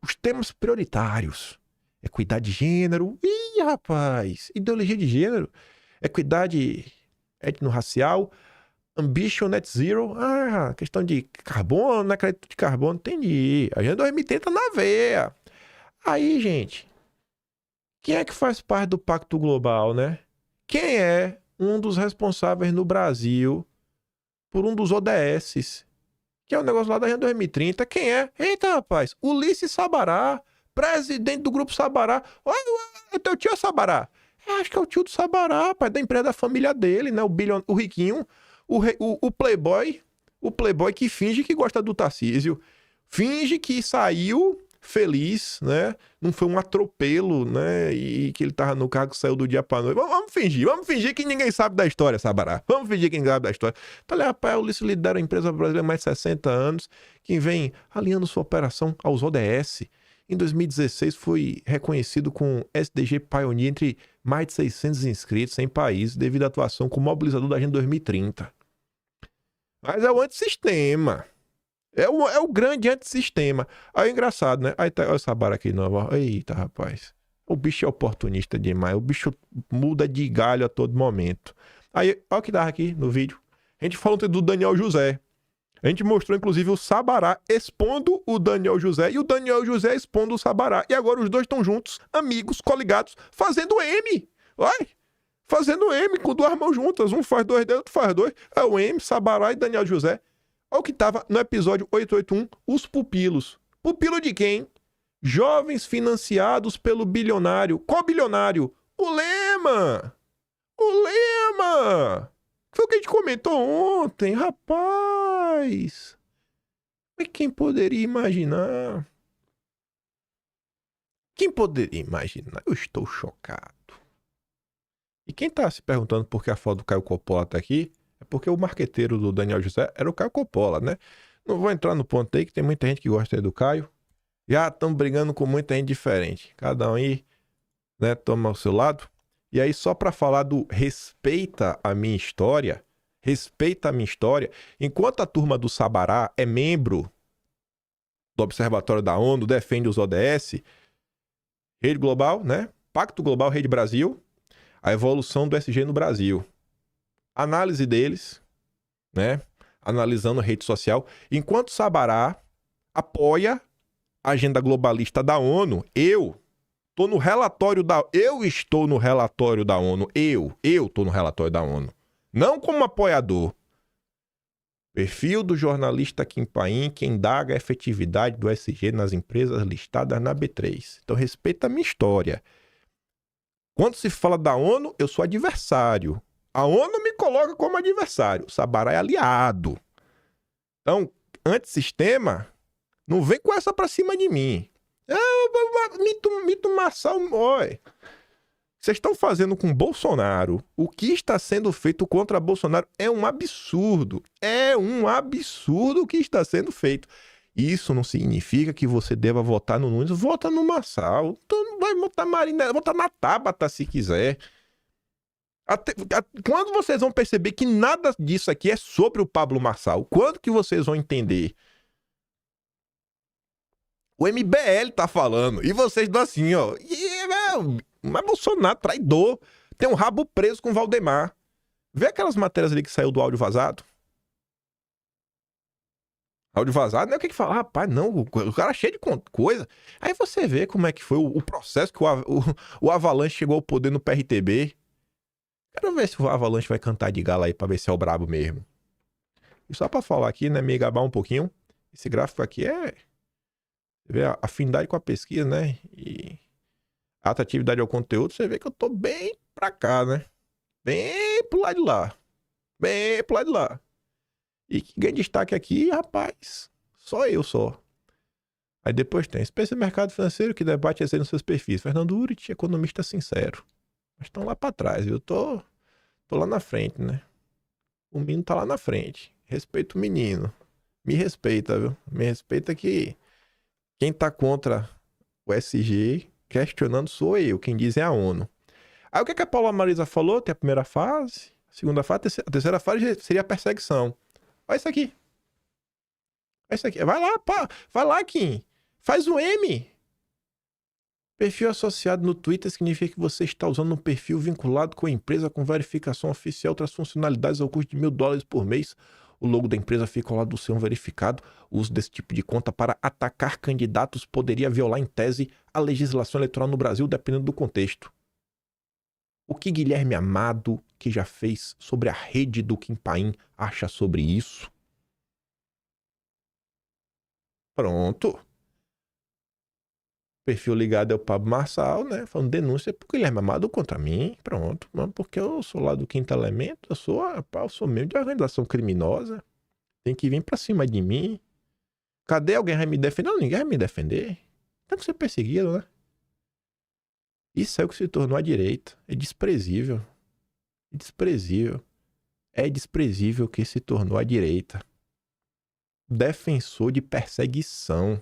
[SPEAKER 1] Os temas prioritários: equidade de gênero. Ih, rapaz! Ideologia de gênero. Equidade étnico-racial. Ambition Net Zero. Ah, questão de carbono, né? Crédito de carbono. Entendi. A agenda 2030 na veia. Aí, gente, quem é que faz parte do Pacto Global, né? Quem é um dos responsáveis no Brasil por um dos ODSs? Que é o negócio lá da agenda 2030. Quem é? Eita, rapaz! Ulisses Sabará, presidente do Grupo Sabará. Olha, é teu tio Sabará. Acho que é o tio do Sabará, pai, da empresa da família dele, né? O riquinho, o playboy que finge que gosta do Tarcísio. Finge que saiu feliz, né? Não foi um atropelo, né? E que ele tava no carro que saiu do dia pra noite. Vamos fingir que ninguém sabe da história, Sabará. Vamos fingir que ninguém sabe da história. Então, rapaz, o Ulisses lidera a empresa brasileira há mais de 60 anos, que vem alinhando sua operação aos ODS. Em 2016 foi reconhecido com SDG Pioneer entre mais de 600 inscritos em países devido à atuação como mobilizador da Agenda 2030. Mas é o antissistema. É o grande antissistema. Aí é engraçado, né? Aí tá olha essa barra aqui nova. Eita, rapaz. O bicho é oportunista demais. O bicho muda de galho a todo momento. Aí, olha o que dava aqui no vídeo. A gente falou do Daniel José. A gente mostrou, inclusive, o Sabará expondo o Daniel José e o Daniel José expondo o Sabará. E agora os dois estão juntos, amigos, coligados, fazendo M. Vai! Fazendo M com duas mãos juntas. Um faz dois dedos, outro faz dois. É o M, Sabará e Daniel José. Olha o que estava no episódio 881, os pupilos. Pupilo de quem? Jovens financiados pelo bilionário. Qual bilionário? O Lema! O Lema! Foi o que a gente comentou ontem, rapaz. Mas quem poderia imaginar? Quem poderia imaginar? Eu estou chocado. E quem tá se perguntando por que a foto do Caio Coppola tá aqui, é porque o marqueteiro do Daniel José era o Caio Coppola, né? Não vou entrar no ponto aí, que tem muita gente que gosta aí do Caio. Já estão brigando com muita gente diferente. Cada um aí, né, toma o seu lado. E aí, só para falar do respeita a minha história, enquanto a turma do Sabará é membro do Observatório da ONU, defende os ODS, Rede Global, né? Pacto Global, Rede Brasil, a evolução do SG no Brasil. Análise deles, né? Analisando a rede social. Enquanto Sabará apoia a agenda globalista da ONU, eu estou no relatório da ONU. Eu estou no relatório da ONU. Eu estou no relatório da ONU. Não como apoiador. Perfil do jornalista Kim Paim, que indaga a efetividade do SG nas empresas listadas na B3. Então, respeita a minha história. Quando se fala da ONU, eu sou adversário. A ONU me coloca como adversário. O Sabará é aliado. Então, antissistema, Não vem com essa pra cima de mim. Mito Marçal, oi. Vocês estão fazendo com Bolsonaro. O que está sendo feito contra Bolsonaro é um absurdo. É um absurdo o que está sendo feito. Isso não significa que você deva votar no Nunes. Vota no Marçal. Então vai votar Marina, vota na Tabata se quiser. Quando vocês vão perceber que nada disso aqui é sobre o Pablo Marçal? Quando que vocês vão entender? O MBL tá falando. E vocês dão assim, ó. Mas Bolsonaro, traidor. Tem um rabo preso com o Valdemar. Vê aquelas matérias ali que saiu do áudio vazado? Áudio vazado, não é o que fala. Rapaz, não, o cara é cheio de coisa. Aí você vê como é que foi o processo que o Avalanche chegou ao poder no PRTB. Quero ver se o Avalanche vai cantar de gala aí pra ver se é o brabo mesmo. E só pra falar aqui, né, me gabar um pouquinho. Esse gráfico aqui é... Você vê a afinidade com a pesquisa, né? E a atratividade ao conteúdo, você vê que eu tô bem pra cá, né? Bem pro lado de lá. Bem pro lado de lá. E que ganha destaque aqui, rapaz, só eu só. Aí depois tem espécie de mercado financeiro que debate esse nos seus perfis. Fernando Urich, economista sincero. Mas estão lá pra trás, viu? Tô lá na frente, né? O menino tá lá na frente. Respeito o menino. Me respeita, viu? Me respeita que quem tá contra o SG questionando sou eu. Quem diz é a ONU. Aí o que a Paula Marisa falou? Tem a primeira fase, a segunda fase, a terceira fase seria a perseguição. Olha isso aqui. Olha isso aqui. Vai lá, pá. Vai lá, Kim. Faz o M. Perfil associado no Twitter significa que você está usando um perfil vinculado com a empresa com verificação oficial, outras funcionalidades ao custo de $1.000 por mês. O logo da empresa fica ao lado do seu verificado. O uso desse tipo de conta para atacar candidatos poderia violar, em tese, a legislação eleitoral no Brasil, dependendo do contexto. O que Guilherme Amado, que já fez sobre a rede do Kim Paim, acha sobre isso? Pronto. Perfil ligado ao Pablo Marçal, né? Falando denúncia por Guilherme Amado contra mim. Pronto. Porque eu sou lá do Quinto Elemento, eu sou meio de organização criminosa. Tem que vir pra cima de mim. Cadê alguém vai me defender? Não, ninguém vai me defender. Tem que ser perseguido, né? Isso é o que se tornou a direita. É desprezível. É desprezível. É desprezível que se tornou a direita. Defensor de perseguição.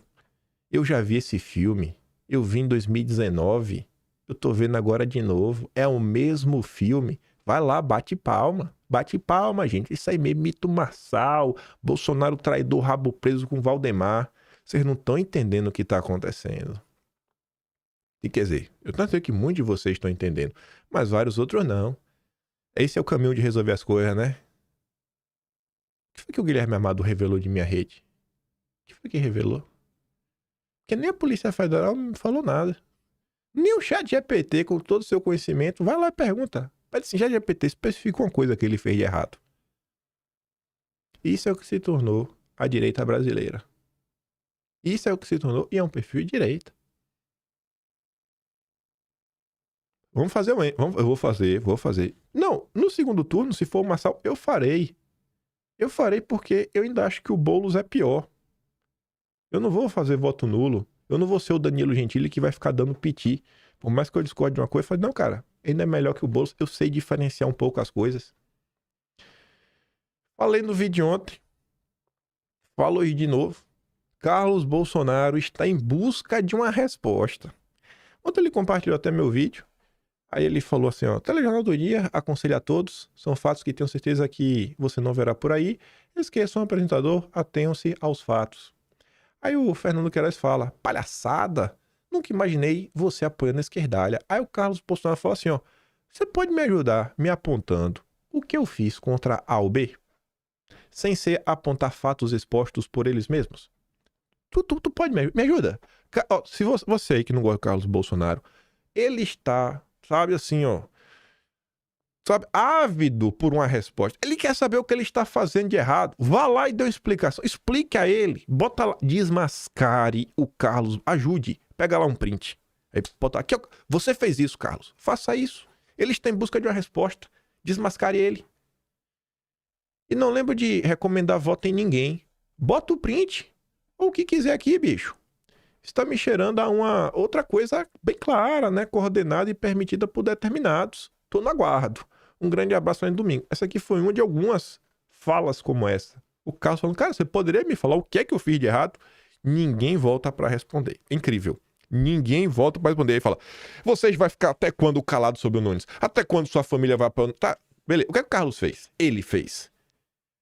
[SPEAKER 1] Eu já vi esse filme. Eu vi em 2019. Eu tô vendo agora de novo. É o mesmo filme. Vai lá, bate palma. Bate palma, gente. Isso aí mesmo, mito Marçal. Bolsonaro traidor, rabo preso com Valdemar. Vocês não estão entendendo o que tá acontecendo. E quer dizer, eu não sei que muitos de vocês estão entendendo, mas vários outros não. Esse é o caminho de resolver as coisas, né? O que foi que o Guilherme Amado revelou de minha rede? O que foi que revelou? Porque nem a Polícia Federal me falou nada. Nem o ChatGPT, com todo o seu conhecimento, vai lá e pergunta. Pede assim, ChatGPT, especifica uma coisa que ele fez de errado. Isso é o que se tornou a direita brasileira. Isso é o que se tornou, e é um perfil de direita. Vamos fazer eu vou fazer. Não, no segundo turno, se for o Marçal, eu farei. Eu farei porque eu ainda acho que o Boulos é pior. Eu não vou fazer voto nulo. Eu não vou ser o Danilo Gentili que vai ficar dando piti. Por mais que eu discorde de uma coisa, eu falo, não, cara, ele não é melhor que o Boulos. Eu sei diferenciar um pouco as coisas. Falei no vídeo ontem. Falo hoje de novo. Carlos Bolsonaro está em busca de uma resposta. Ontem ele compartilhou até meu vídeo. Aí ele falou assim, ó, Telejornal do Dia, aconselho a todos, são fatos que tenho certeza que você não verá por aí, esqueçam o apresentador, atenham-se aos fatos. Aí o Fernando Queiroz fala, palhaçada, nunca imaginei você apoiando a esquerdalha. Aí o Carlos Bolsonaro fala assim, ó, você pode me ajudar me apontando o que eu fiz contra A ou B? Sem ser apontar fatos expostos por eles mesmos? Tu pode me ajuda? Se você aí que não gosta do Carlos Bolsonaro, ele está... Sabe assim, ó. Sabe, ávido por uma resposta. Ele quer saber o que ele está fazendo de errado. Vá lá e dê uma explicação. Explique a ele. Bota lá. Desmascare o Carlos. Ajude. Pega lá um print. Aí bota aqui, ó. Você fez isso, Carlos. Faça isso. Ele está em busca de uma resposta. Desmascare ele. E não lembro de recomendar voto em ninguém. Bota o print. ou o que quiser aqui, bicho. Está me cheirando a uma outra coisa bem clara, né? Coordenada e permitida por determinados. Tô no aguardo. Um grande abraço aí no domingo. Essa aqui foi uma de algumas falas como essa. O Carlos falando, cara, você poderia me falar o que é que eu fiz de errado? Ninguém volta pra responder. Incrível. Ninguém volta pra responder. Ele fala, vocês vão ficar até quando calado sobre o Nunes? Até quando sua família vai pra... Tá, beleza. O que é que o Carlos fez? Ele fez.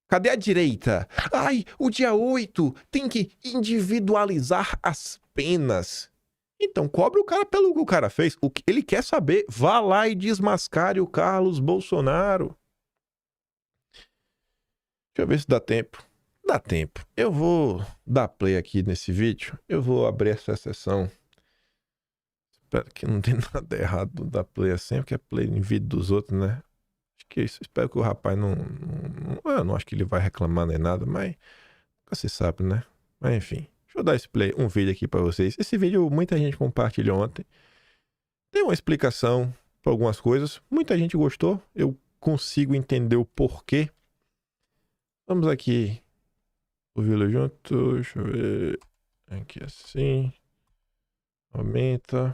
[SPEAKER 1] Cadê a direita? Ai, o dia 8 tem que individualizar as penas. Então, cobre o cara pelo que o cara fez. O que ele quer saber, vá lá e desmascare o Carlos Bolsonaro. Deixa eu ver se dá tempo. Dá tempo. Eu vou dar play aqui nesse vídeo. Eu vou abrir essa sessão. Espero que não tenha nada errado da play assim, porque é play em vídeo dos outros, né? Acho que isso. Espero que o rapaz eu não acho que ele vai reclamar nem nada, mas nunca se sabe, né? Mas enfim. Deixa eu dar esse play, um vídeo aqui pra vocês. Esse vídeo muita gente compartilhou ontem. Tem uma explicação pra algumas coisas. Muita gente gostou. Eu consigo entender o porquê. Vamos aqui. Ouvi-lo junto. Deixa eu ver. Aqui assim. Aumenta.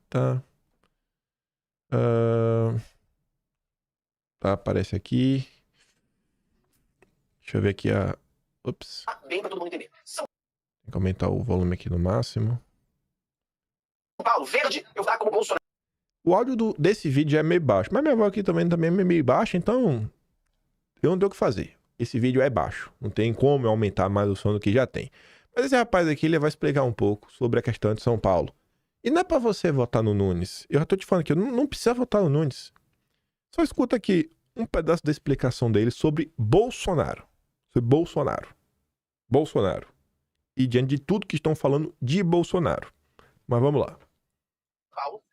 [SPEAKER 1] Tá. Tá, aparece aqui. Deixa eu ver aqui a... Ops.
[SPEAKER 6] Bem pra todo mundo entender. São
[SPEAKER 1] Tem que aumentar o volume aqui no máximo.
[SPEAKER 6] Paulo, verde, eu vou dar como Bolsonaro.
[SPEAKER 1] O áudio desse vídeo é meio baixo. Mas minha voz aqui também é meio baixa, então... Eu não tenho o que fazer. Esse vídeo é baixo. Não tem como eu aumentar mais o som do que já tem. Mas esse rapaz aqui, ele vai explicar um pouco sobre a questão de São Paulo. E não é pra você votar no Nunes. Eu já tô te falando aqui, não precisa votar no Nunes. Só escuta aqui um pedaço da explicação dele sobre Bolsonaro. Sobre Bolsonaro. E diante de tudo que estão falando de Bolsonaro. Mas vamos lá.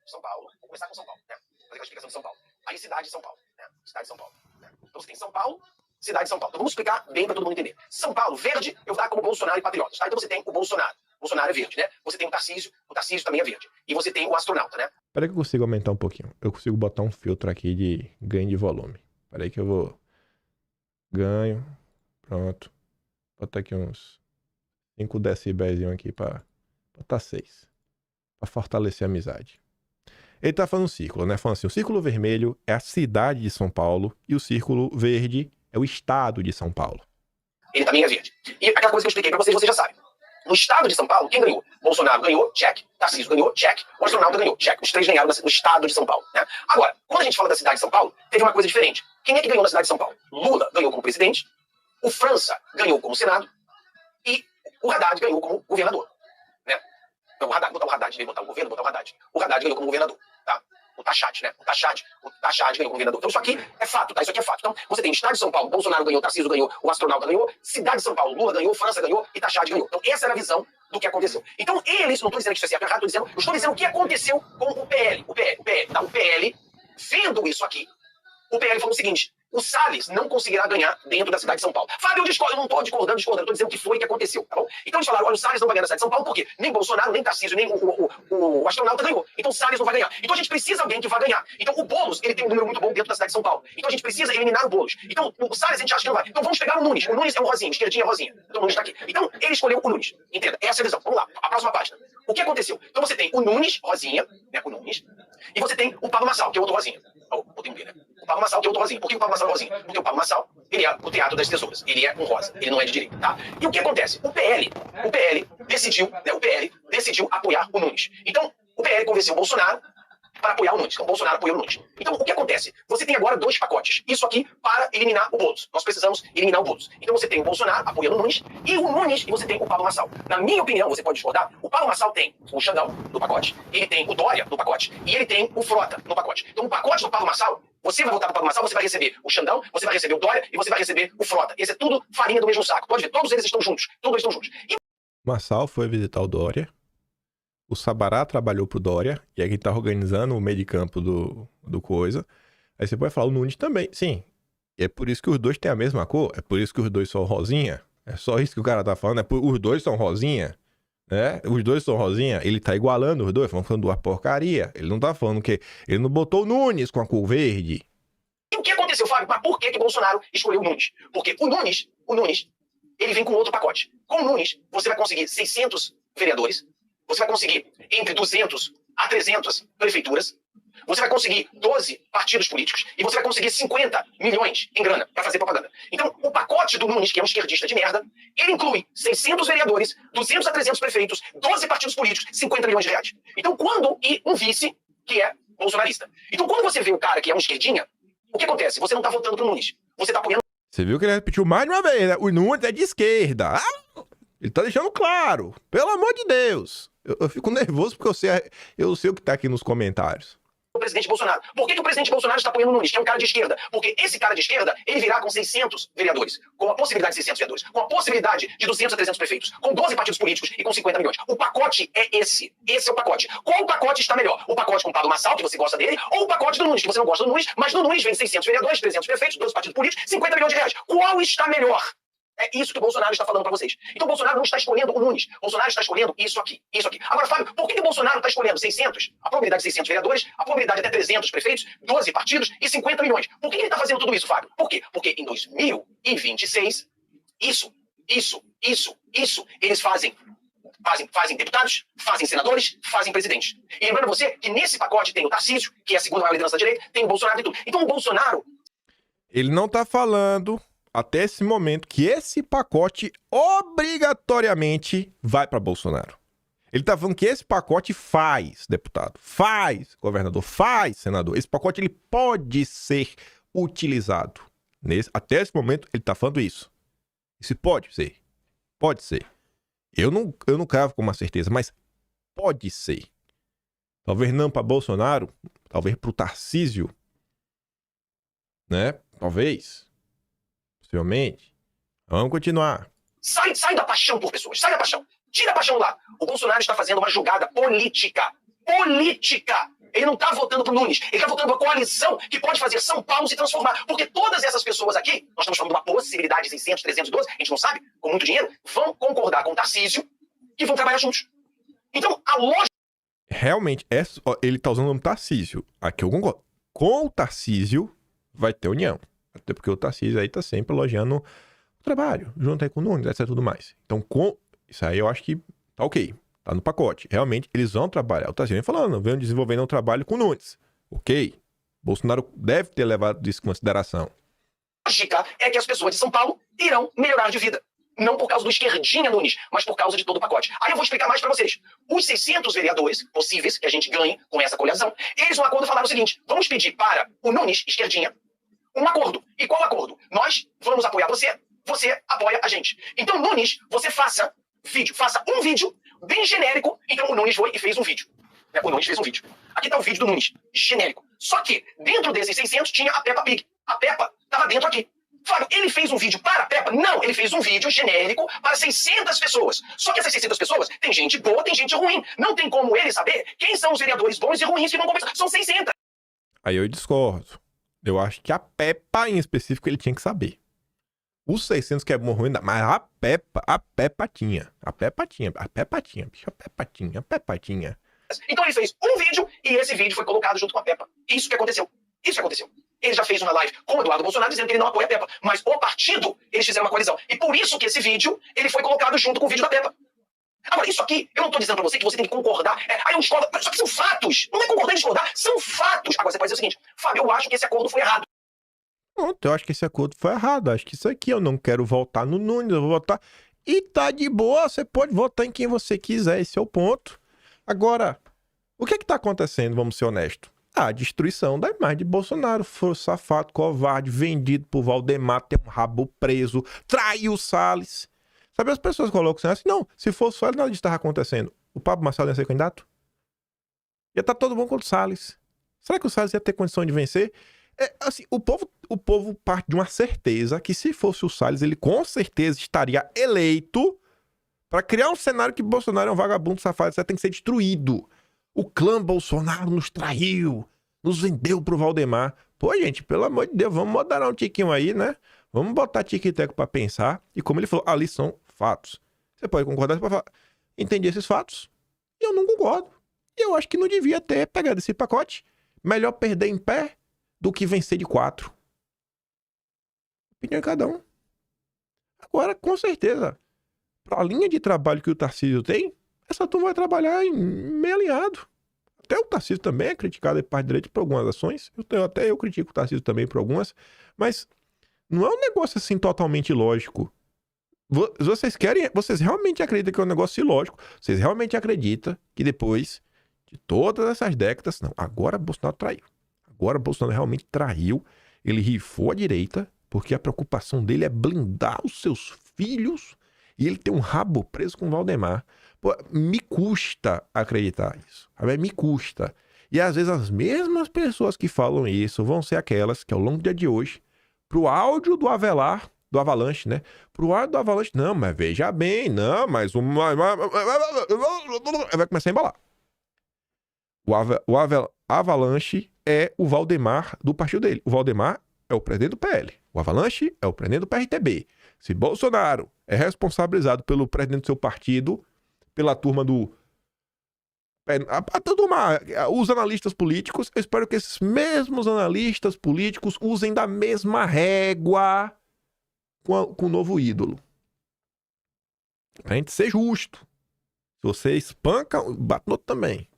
[SPEAKER 6] São Paulo. Vou começar com São Paulo, né? Fazer a explicação de São Paulo. Aí cidade de São Paulo, né? Cidade de São Paulo. Né? Então você tem São Paulo, cidade de São Paulo. Então vamos explicar bem pra todo mundo entender. São Paulo, verde, eu vou dar como Bolsonaro e patriotas, tá? Então você tem o Bolsonaro. Bolsonaro é verde, né? Você tem o Tarcísio também é verde. E você tem o astronauta, né?
[SPEAKER 1] Peraí que eu consigo aumentar um pouquinho. Eu consigo botar um filtro aqui de ganho de volume. Peraí que eu vou... Ganho. Pronto. Botar aqui uns 5 decibéis aqui pra botar 6. Pra fortalecer a amizade. Ele tá falando um círculo, né? Falando assim, o círculo vermelho é a cidade de São Paulo e o círculo verde é o estado de São Paulo.
[SPEAKER 6] Ele também é verde. E aquela coisa que eu expliquei pra vocês já sabem. No estado de São Paulo, quem ganhou? Bolsonaro ganhou, check. Tarcísio ganhou, check. O astronauta ganhou, check. Os três ganharam no estado de São Paulo, né? Agora, quando a gente fala da cidade de São Paulo, teve uma coisa diferente. Quem é que ganhou na cidade de São Paulo? Lula ganhou como presidente, o França ganhou como Senado e o Haddad ganhou como governador, né? Então, o Haddad, botar o Haddad, botar o governo, botar o Haddad. O Haddad ganhou como governador, tá? O Tachat, né? O Tachat ganhou como governador. Então isso aqui é fato, tá? Isso aqui é fato. Então você tem estado de São Paulo, Bolsonaro ganhou, Tarcísio ganhou, o astronauta ganhou, cidade de São Paulo, Lula ganhou, França ganhou e Tachat ganhou. Então essa era a visão do que aconteceu. Então eles, não estou dizendo que isso é certo ou errado, eu estou dizendo o que aconteceu com o PL. O PL, vendo isso aqui, o PL falou o seguinte: o Salles não conseguirá ganhar dentro da cidade de São Paulo. Fábio, eu discordo, eu não estou discordando, eu estou dizendo o que foi que aconteceu, tá bom? Então eles falaram, olha, o Salles não vai ganhar na cidade de São Paulo, por quê? Nem Bolsonaro, nem Tarcísio, nem o astronauta ganhou. Então o Salles não vai ganhar. Então a gente precisa de alguém que vai ganhar. Então o Boulos, ele tem um número muito bom dentro da cidade de São Paulo. Então a gente precisa eliminar o Boulos. Então o Salles a gente acha que não vai. Então vamos pegar o Nunes. O Nunes é um rosinho, esquerdinha rosinha. Então o Nunes está aqui. Então ele escolheu o Nunes. Entenda, essa é a visão. Vamos lá, a próxima página. O que aconteceu? Então você tem o Nunes, rosinha, né, o Nunes, e você tem o Pablo Marçal, que é outro rosinha. Botei um B, né? O Pablo Marçal, que é outro rosinha. Por que o Pablo Marçal é rosinha? Porque o Pablo Marçal, ele é o Teatro das Tesouras. Ele é um rosa. Ele não é de direita, tá? E o que acontece? O PL decidiu apoiar o Nunes. Então, o PL convenceu o Bolsonaro para apoiar o Nunes. Então, o Bolsonaro apoiou o Nunes. Então, o que acontece? Você tem agora 2 pacotes. Isso aqui para eliminar o Boulos. Nós precisamos eliminar o Boulos. Então, você tem o Bolsonaro apoiando o Nunes e você tem o Pablo Marçal. Na minha opinião, você pode discordar, o Pablo Marçal tem o Xandão no pacote, ele tem o Dória no pacote e ele tem o Frota no pacote. Então, o pacote do Pablo Marçal, você vai votar no Pablo Marçal, você vai receber o Xandão, você vai receber o Dória e você vai receber o Frota. Esse é tudo farinha do mesmo saco. Pode ver, todos eles estão juntos. Todos estão juntos. E
[SPEAKER 1] Marçal foi visitar o Dória. O Sabará trabalhou pro Dória, e é quem tá organizando o meio de campo do coisa. Aí você pode falar o Nunes também. Sim, é por isso que os dois têm a mesma cor, é por isso que os dois são rosinha. É só isso que o cara tá falando, os dois são rosinha, né? Os dois são rosinha, ele tá igualando os dois, falando uma porcaria. Ele não tá falando que... Ele não botou o Nunes com a cor verde.
[SPEAKER 6] o que aconteceu, Fábio? Mas por que Bolsonaro escolheu o Nunes? Porque o Nunes ele vem com outro pacote. Com o Nunes, você vai conseguir 600 vereadores, você vai conseguir entre 200 a 300 prefeituras, você vai conseguir 12 partidos políticos e você vai conseguir 50 milhões em grana para fazer propaganda. Então, o pacote do Nunes, que é um esquerdista de merda, ele inclui 600 vereadores, 200 a 300 prefeitos, 12 partidos políticos, 50 milhões de reais. Então, e um vice que é bolsonarista. Então, quando você vê o cara que é um esquerdinha, o que acontece? Você não tá votando pro Nunes. Você tá apoiando.
[SPEAKER 1] Você viu que ele repetiu mais de uma vez, né? O Nunes é de esquerda. Ele tá deixando claro. Pelo amor de Deus. Eu fico nervoso porque eu sei o que tá aqui nos comentários.
[SPEAKER 6] O presidente Bolsonaro. Por que o presidente Bolsonaro está apoiando o Nunes, que é um cara de esquerda? Porque esse cara de esquerda, ele virá com 600 vereadores, com a possibilidade de 600 vereadores, com a possibilidade de 200 a 300 prefeitos, com 12 partidos políticos e com 50 milhões. O pacote é esse. Esse é o pacote. Qual pacote está melhor? O pacote com o Pablo Marçal, que você gosta dele, ou o pacote do Nunes, que você não gosta do Nunes, mas no Nunes vem 600 vereadores, 300 prefeitos, 12 partidos políticos, 50 milhões de reais. Qual está melhor? É isso que o Bolsonaro está falando para vocês. Então o Bolsonaro não está escolhendo o Nunes. O Bolsonaro está escolhendo isso aqui, isso aqui. Agora, Fábio, por que o Bolsonaro está escolhendo 600? A probabilidade de 600 vereadores, a probabilidade de até 300 prefeitos, 12 partidos e 50 milhões. Por que ele está fazendo tudo isso, Fábio? Por quê? Porque em 2026, eles fazem deputados, fazem senadores, fazem presidentes. E lembrando você que nesse pacote tem o Tarcísio, que é a segunda maior liderança da direita, tem o Bolsonaro e tudo. Então o Bolsonaro...
[SPEAKER 1] Ele não tá falando... até esse momento, que esse pacote obrigatoriamente vai para Bolsonaro. Ele tá falando que esse pacote faz, deputado, faz, governador, faz, senador. Esse pacote ele pode ser utilizado. Até esse momento, ele tá falando isso. Isso pode ser. Pode ser. Eu não cravo com uma certeza, mas pode ser. Talvez não para Bolsonaro, talvez para o Tarcísio, né? Talvez. Possivelmente. Vamos continuar.
[SPEAKER 6] Sai da paixão por pessoas. Sai da paixão. Tira a paixão lá. O Bolsonaro está fazendo uma jogada política. Política. Ele não está votando pro Nunes. Ele está votando pra coalição que pode fazer São Paulo se transformar. Porque todas essas pessoas aqui, nós estamos falando de uma possibilidade de 600, 312, a gente não sabe, com muito dinheiro, vão concordar com o Tarcísio e vão trabalhar juntos. Então, a lógica...
[SPEAKER 1] Realmente, ele tá usando o nome Tarcísio. Aqui eu concordo. Com o Tarcísio, vai ter união. Até porque o Tarcísio aí tá sempre elogiando o trabalho, junto aí com o Nunes, etc. tudo mais. Então, com isso aí eu acho que tá ok. Tá no pacote. Realmente, eles vão trabalhar. O Tarcísio vem falando, vem desenvolvendo um trabalho com o Nunes. Ok. Bolsonaro deve ter levado isso em consideração.
[SPEAKER 6] A lógica é que as pessoas de São Paulo irão melhorar de vida. Não por causa do esquerdinha Nunes, mas por causa de todo o pacote. Aí eu vou explicar mais pra vocês. Os 600 vereadores possíveis que a gente ganhe com essa coligação, eles no acordo falaram o seguinte: vamos pedir para o Nunes, esquerdinha, um acordo. E qual acordo? Nós vamos apoiar você, você apoia a gente. Então, Nunes, você faça um vídeo bem genérico. Então, o Nunes foi e fez um vídeo. O Nunes fez um vídeo. Aqui tá o vídeo do Nunes, genérico. Só que, dentro desses 600, tinha a Peppa Pig. A Peppa tava dentro aqui. Fábio, ele fez um vídeo para a Peppa? Não, ele fez um vídeo genérico para 600 pessoas. Só que essas 600 pessoas, tem gente boa, tem gente ruim. Não tem como ele saber quem são os vereadores bons e ruins que vão conversar. São 600.
[SPEAKER 1] Aí eu discordo. Eu acho que a Peppa, em específico, ele tinha que saber. Os 600 que é bom ruim, mas a Peppa tinha. A Peppa tinha, bicho, a Peppa tinha.
[SPEAKER 6] Então ele fez um vídeo e esse vídeo foi colocado junto com a Peppa. Isso que aconteceu. Ele já fez uma live com o Eduardo Bolsonaro dizendo que ele não apoia a Peppa. Mas o partido, eles fizeram uma coalizão. E por isso que esse vídeo, ele foi colocado junto com o vídeo da Peppa. Agora, isso aqui, eu não tô dizendo pra você que você tem que concordar. Aí eu discordo. Só que são fatos. Não é concordar e discordar. São fatos. Agora, você pode dizer o seguinte: Fábio, eu acho que esse acordo foi errado.
[SPEAKER 1] Pronto, eu acho que esse acordo foi errado. Acho que isso aqui eu não quero votar no Nunes, eu vou votar. E tá de boa, você pode votar em quem você quiser, esse é o ponto. Agora, o que tá acontecendo, vamos ser honestos? A destruição da imagem de Bolsonaro. Foi safado, covarde, vendido por Valdemar, tem um rabo preso, traiu o Salles. Sabe, as pessoas colocam assim, não, se fosse só ele, nada disso estava acontecendo. O Pablo Marçal ia ser candidato? Ia estar todo mundo contra o Salles. Será que o Salles ia ter condição de vencer? Assim, o povo parte de uma certeza que se fosse o Salles, ele com certeza estaria eleito para criar um cenário que Bolsonaro é um vagabundo safado, isso tem que ser destruído. O clã Bolsonaro nos traiu, nos vendeu pro Valdemar. Pô, gente, pelo amor de Deus, vamos moderar um tiquinho aí, né? Vamos botar tique-teco pra pensar. E como ele falou, ali são fatos. Você pode concordar, você pode falar, entendi esses fatos. E eu não concordo. E eu acho que não devia ter pegado esse pacote. Melhor perder em pé do que vencer de 4. Opinião de cada um. Agora, com certeza, para a linha de trabalho que o Tarcísio tem, essa turma vai trabalhar meio alinhado. Até o Tarcísio também é criticado por parte direita por algumas ações. Até eu critico o Tarcísio também por algumas. Mas não é um negócio assim totalmente ilógico. Vocês realmente acreditam que é um negócio ilógico? Vocês realmente acreditam que depois de todas essas décadas... Não, agora Bolsonaro traiu. Agora Bolsonaro realmente traiu. Ele rifou a direita, porque a preocupação dele é blindar os seus filhos e ele tem um rabo preso com o Valdemar. Pô, me custa acreditar isso. Me custa. E às vezes as mesmas pessoas que falam isso vão ser aquelas que ao longo do dia de hoje, pro áudio do Avelar, do Avalanche, né? Pro áudio do Avalanche, não, mas veja bem, não, mas vai começar a embalar. O Avalanche é o Valdemar do partido dele. O Valdemar é o presidente do PL. O Avalanche é o presidente do PRTB. Se Bolsonaro é responsabilizado pelo presidente do seu partido, pela turma do... Os analistas políticos, eu espero que esses mesmos analistas políticos usem da mesma régua com o novo ídolo. Pra gente ser justo. Se você espanca, bate no outro também.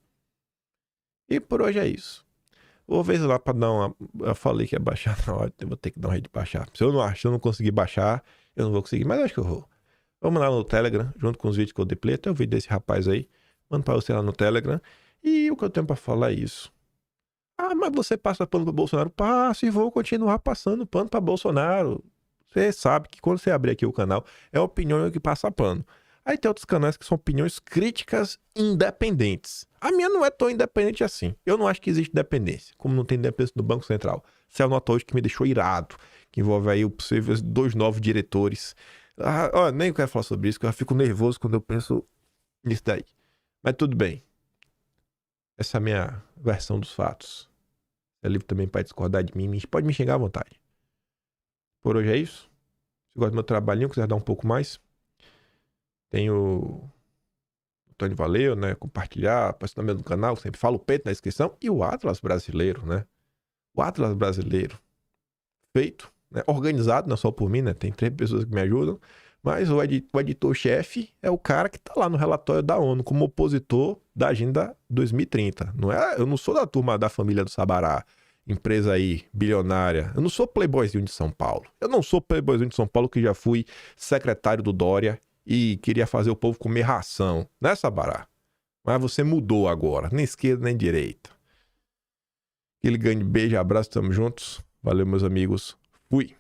[SPEAKER 1] E por hoje é isso. Vou ver lá pra dar uma... Eu falei que ia baixar na hora, eu vou ter que dar um jeito de baixar. Se eu não conseguir baixar, eu não vou conseguir, mas eu acho que eu vou. Vamos lá no Telegram, junto com os vídeos que eu deplei. Até o vídeo desse rapaz aí. Mando pra você lá no Telegram. E o que eu tenho pra falar é isso. Ah, mas você passa pano pra Bolsonaro? Passo e vou continuar passando pano pra Bolsonaro. Você sabe que quando você abrir aqui o canal, é a opinião que passa pano. Aí tem outros canais que são opiniões críticas independentes. A minha não é tão independente assim. Eu não acho que existe independência, como não tem independência do Banco Central. Isso é uma nota hoje que me deixou irado, que envolve aí possíveis 2 novos diretores. Nem quero falar sobre isso, porque eu fico nervoso quando eu penso nisso daí. Mas tudo bem. Essa é a minha versão dos fatos. É livre também para discordar de mim, pode me xingar à vontade. Por hoje é isso. Se gosta do meu trabalhinho, quiser dar um pouco mais, tem o Tony Valeu, né? Compartilhar, aparecer no meu canal, sempre falo o peito na descrição. E o Atlas Brasileiro, né? O Atlas Brasileiro. Feito, né? Organizado, não só por mim, né? Tem 3 pessoas que me ajudam. Mas o editor-chefe é o cara que tá lá no relatório da ONU como opositor da Agenda 2030. Eu não sou da turma da família do Sabará, empresa aí bilionária. Eu não sou playboyzinho de São Paulo. Eu não sou playboyzinho de São Paulo que já fui secretário do Dória e queria fazer o povo comer ração, né, Sabará? Mas você mudou agora, nem esquerda nem direita. Aquele grande beijo, abraço, tamo juntos. Valeu, meus amigos. Fui.